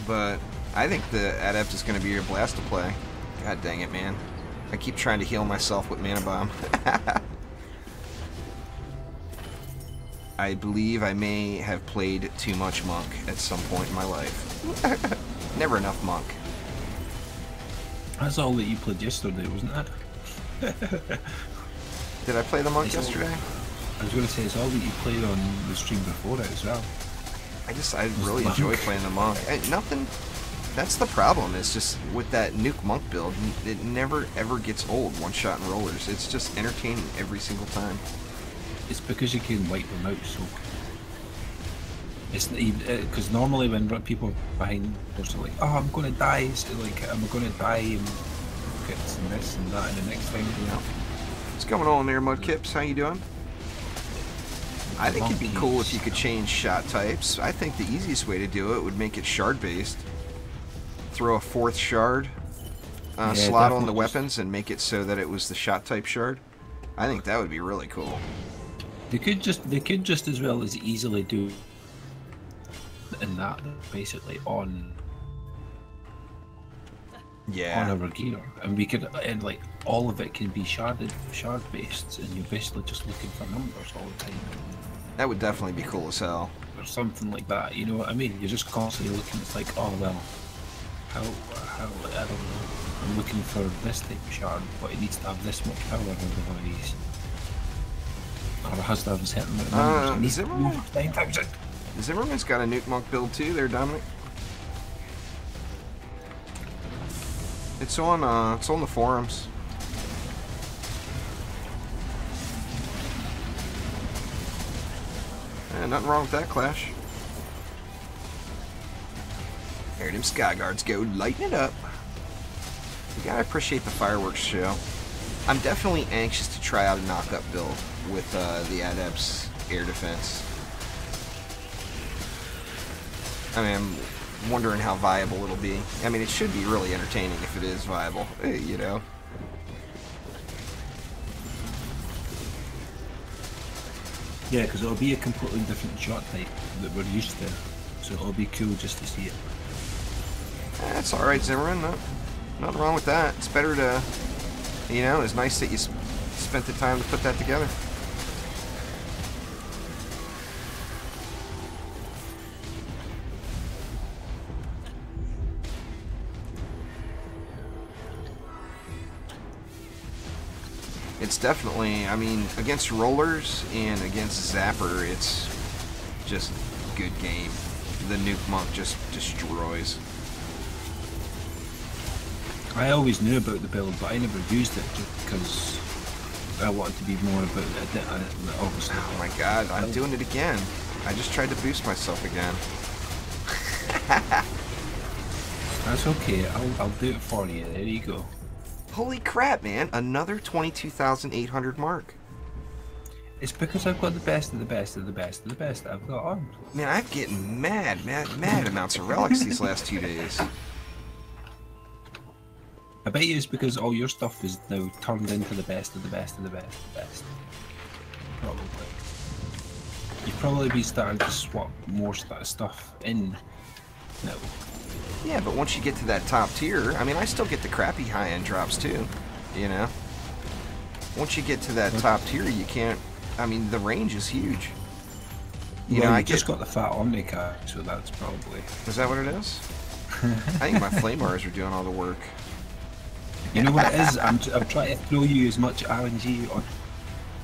But I think the Adept is going to be a blast to play. God dang it, man. I keep trying to heal myself with Mana Bomb. I believe I may have played too much Monk at some point in my life. Never enough Monk. That's all that you played yesterday, wasn't it? Did I play the Monk yesterday? I was going to say, it's all that you played on the stream before it as well. I really enjoy playing the Monk. Nothing That's the problem. It's just with that Nuke Monk build, it never ever gets old. One shot and rollers. It's just entertaining every single time. It's because you can wipe them out so. It's because normally when people behind are like, oh, I'm gonna die. So like I'm gonna die and get this and that and the next thing. Yeah. What's going on there, Mudkips? How you doing? I think it'd be cool if you could change shot types. I think the easiest way to do it would make it shard based. Throw a 4th shard slot on the weapons and make it so that it was the shot type shard. I think that would be really cool. They could just as well as easily do in that basically on our gear, and we could and like all of it can be shard based, and you're basically just looking for numbers all the time. That would definitely be cool as hell. Or something like that, you know what I mean? You're just constantly looking, it's like, oh well, how I don't know, I'm looking for this type of shard, but it needs to have this much power otherwise. Or it has to have a certain amount of numbers. Zimmerman's got a Nuke Monk build too there, Dominic. It's on the forums. Nothing wrong with that, Clash. There them Sky Guards go, lighting it up. You gotta appreciate the fireworks show. I'm definitely anxious to try out a knock-up build with the Adepts air defense. I mean, I'm wondering how viable it'll be. I mean, it should be really entertaining if it is viable, you know. Yeah, because it'll be a completely different shot type that we're used to, so it'll be cool just to see it. That's alright, Zimmerman. Nothing wrong with that. It's better to, you know, it's nice that you spent the time to put that together. It's definitely, I mean, against rollers and against Zapper, it's just good game. The Nuke Monk just destroys. I always knew about the build, but I never used it just because I wanted to be more about it. Obviously. Oh my god, I'm doing it again. I just tried to boost myself again. That's okay, I'll do it for you. There you go. Holy crap, man. Another 22,800 mark. It's because I've got the best of the best of the best of the best I've got on. Man, I'm getting mad amounts of relics these last 2 days. I bet you it's because all your stuff is now turned into the best of the best of the best of the best. Probably. You've probably been starting to swap more stuff in now. Yeah, but once you get to that top tier, I mean, I still get the crappy high-end drops too, you know? Once you get to that top tier, you can't, I mean, the range is huge. You know, I just got the fat Omni card, so that's probably... Is that what it is? I think my flame bars are doing all the work. You know what it is? I'm trying to throw you as much RNG on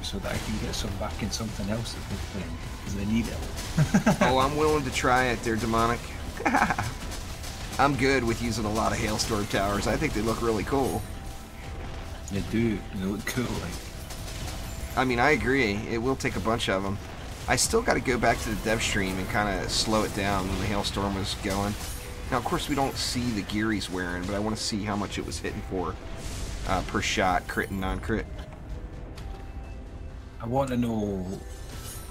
so that I can get some back in something else at this point, because I need it. Oh, I'm willing to try it there, Demonic. I'm good with using a lot of Hailstorm Towers. I think they look really cool. They do. They look cool. Like. I mean, I agree. It will take a bunch of them. I still got to go back to the dev stream and kind of slow it down when the Hailstorm was going. Now, of course, we don't see the gear he's wearing, but I want to see how much it was hitting for per shot, crit and non-crit. I want to know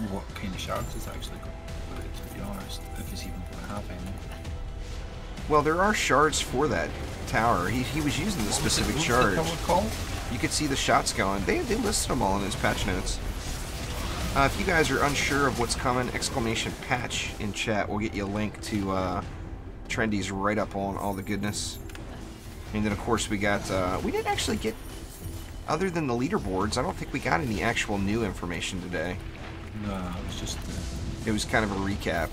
what kind of shards is actually going to it, to be honest, if it's even going to have any. Well, there are shards for that tower. He was using the specific shards. What's the tower called? You could see the shots going. They listed them all in his patch notes. If you guys are unsure of what's coming, exclamation patch in chat. We'll get you a link to Trendy's right up on all the goodness. And then, of course, we got... we didn't actually get... Other than the leaderboards, I don't think we got any actual new information today. No, it was just... It was kind of a recap.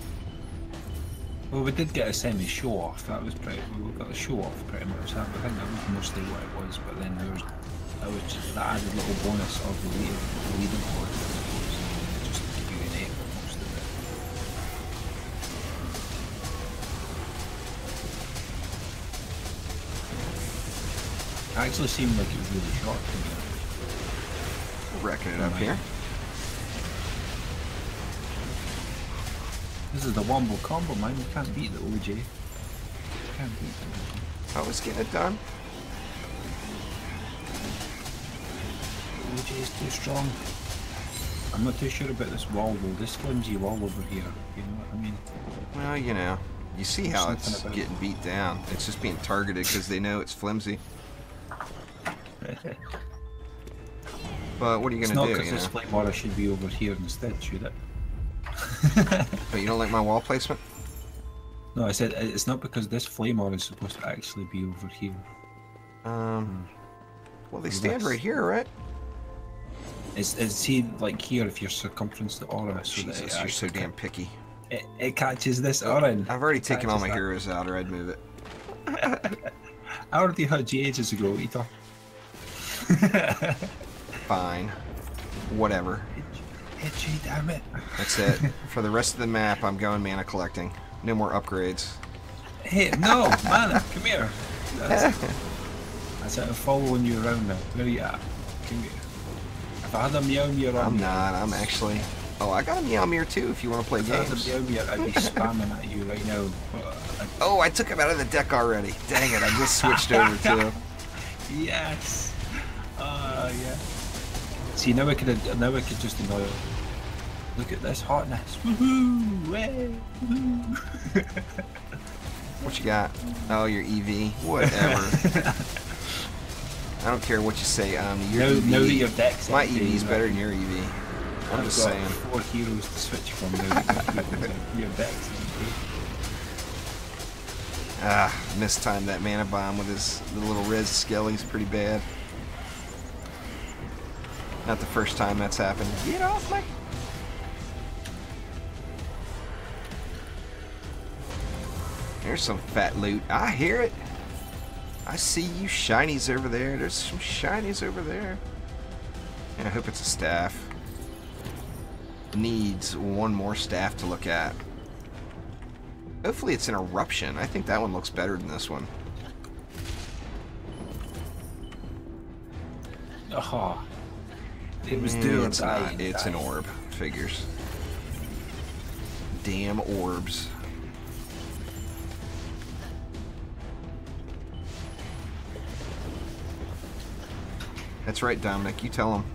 Well, we did get a semi-show-off. That was pretty... We got a show-off pretty much. I think that was mostly what it was, but then there was... That was just the added little bonus of the leaderboard. Just to give you an aim for most of it. actually seemed like it was really short to me. Wrecking it up here. This is the wombo combo, man. You can't beat the OJ. You can't beat the OJ. I was getting it done. The OJ is too strong. I'm not too sure about this wall though. This flimsy wall over here. You know what I mean? Well, you know. You see how it's getting beat down. It's just being targeted because they know it's flimsy. But what are you going to do? It's not because this flame aura should be over here instead, should it? But you don't like my wall placement? No, I said it's not because this flame aura is supposed to actually be over here. Well, they stand right here, right? It's see, like here, if your circumference the aura, so Jesus, that you're so damn picky. It catches this aura. I've already taken all my heroes out, or I'd move it. I already had you ages ago, Eater. Fine. Whatever. Itchy, damn it. That's it. For the rest of the map, I'm going mana collecting. No more upgrades. Hey, no, mana, come here. That's it, I'm following you around now. Where are you at? Come here. If I had a Meowmere on I'm not, I'm actually... Oh, I got a Meowmere too if you want to play games. If I had a Meowmere, I'd be spamming at you right now. Oh, I took him out of the deck already. Dang it, I just switched over to... Yes! Yeah. See, now I could just annoy him. Look at this hotness. Woohoo! Way! Woohoo! What you got? Oh, your EV. Whatever. I don't care what you say, your EV. Now that your deck's my empty, EV's better than your EV. I'm just saying. I've got 4 heroes to switch from now that your deck's empty. Mistimed that mana bomb with his little res skill. He's pretty bad. Not the first time that's happened. Get off me! There's some fat loot. I hear it. I see you shinies over there. There's some shinies over there. Yeah, I hope it's a staff. Needs one more staff to look at. Hopefully it's an eruption. I think that one looks better than this one. Oh, it was doing it's not. It's an orb. Figures. Damn orbs. That's right, Dominic. You tell him.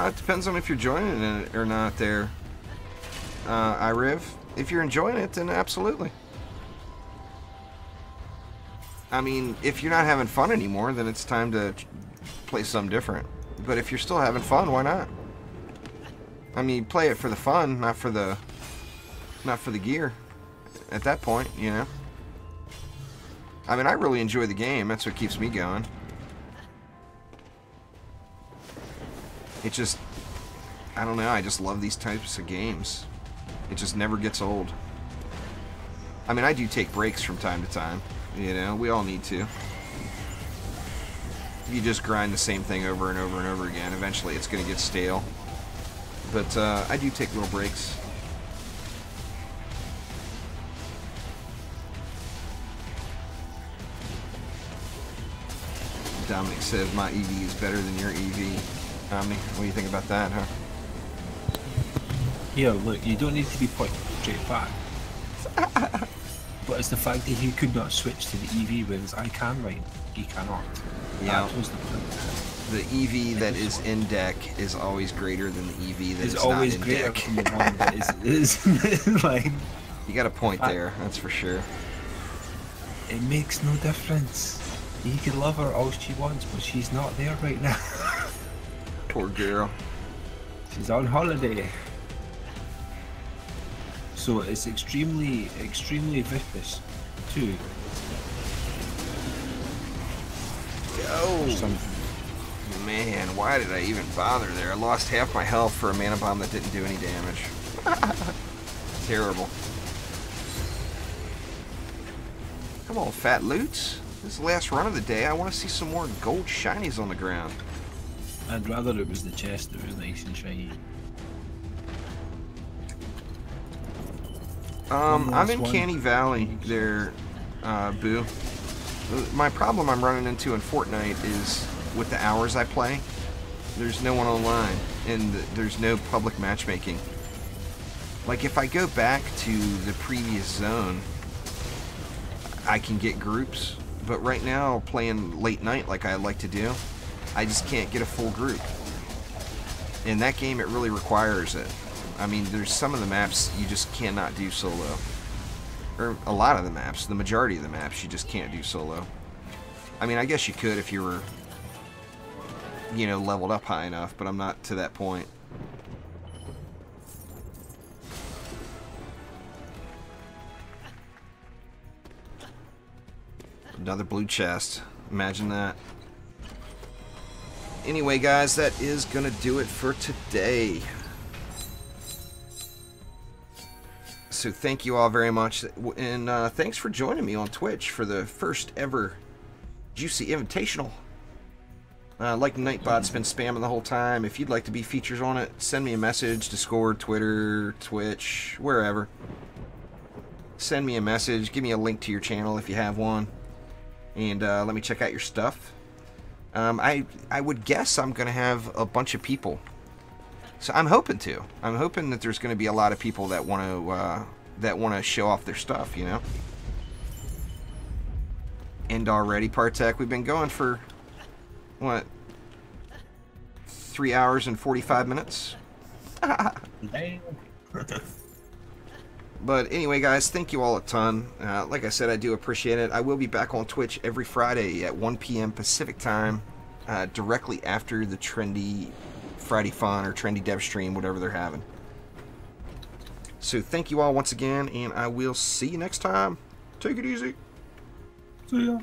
It depends on if you're joining it or not there, Iriv. If you're enjoying it, then absolutely. I mean, if you're not having fun anymore, then it's time to play something different. But if you're still having fun, why not? I mean, play it for the fun, not for the gear. At that point, you know. I mean, I really enjoy the game. That's what keeps me going. It just, I don't know, I just love these types of games. It just never gets old. I mean, I do take breaks from time to time. You know, we all need to. You just grind the same thing over and over and over again. Eventually, it's going to get stale. But I do take little breaks. Dominic says my EV is better than your EV. Omni, what do you think about that, huh? Yeah, look, you don't need to be pointing straight back. But it's the fact that he could not switch to the EV, whereas I can, right? He cannot. Yeah. That was the point. The EV that is in deck is always greater than the EV that is always not in greater deck. than the one that is like. You got a point there, that's for sure. It makes no difference. He can love her all she wants, but she's not there right now. Poor girl. She's on holiday. So it's extremely, extremely vicious too. Oh man, why did I even bother there? I lost half my health for a mana bomb that didn't do any damage. Terrible. Come on, fat loots. This is the last run of the day. I want to see some more gold shinies on the ground. I'd rather it was the chest that was nice and shiny. I'm in Canny Valley there, Boo. My problem I'm running into in Fortnite is with the hours I play, there's no one online, and there's no public matchmaking. Like, if I go back to the previous zone, I can get groups, but right now, playing late night like I like to do, I just can't get a full group. In that game, it really requires it. I mean, there's some of the maps you just cannot do solo. Or a lot of the maps, the majority of the maps, you just can't do solo. I mean, I guess you could if you were, you know, leveled up high enough, but I'm not to that point. Another blue chest. Imagine that. Anyway, guys, that is gonna do it for today. So thank you all very much, and thanks for joining me on Twitch for the first ever Juicy Invitational. Like Nightbot's been spamming the whole time. If you'd like to be featured on it, send me a message, Discord, Twitter, Twitch, wherever. Send me a message, give me a link to your channel if you have one, and let me check out your stuff. I would guess I'm going to have a bunch of people. So I'm hoping to. I'm hoping that there's going to be a lot of people that want to show off their stuff, you know. End already, Partek. We've been going for what? 3 hours and 45 minutes. Damn. But anyway, guys, thank you all a ton. Like I said, I do appreciate it. I will be back on Twitch every Friday at 1 p.m. Pacific time, directly after the Trendy Friday Fun or Trendy Dev stream, whatever they're having. So thank you all once again, and I will see you next time. Take it easy. See ya.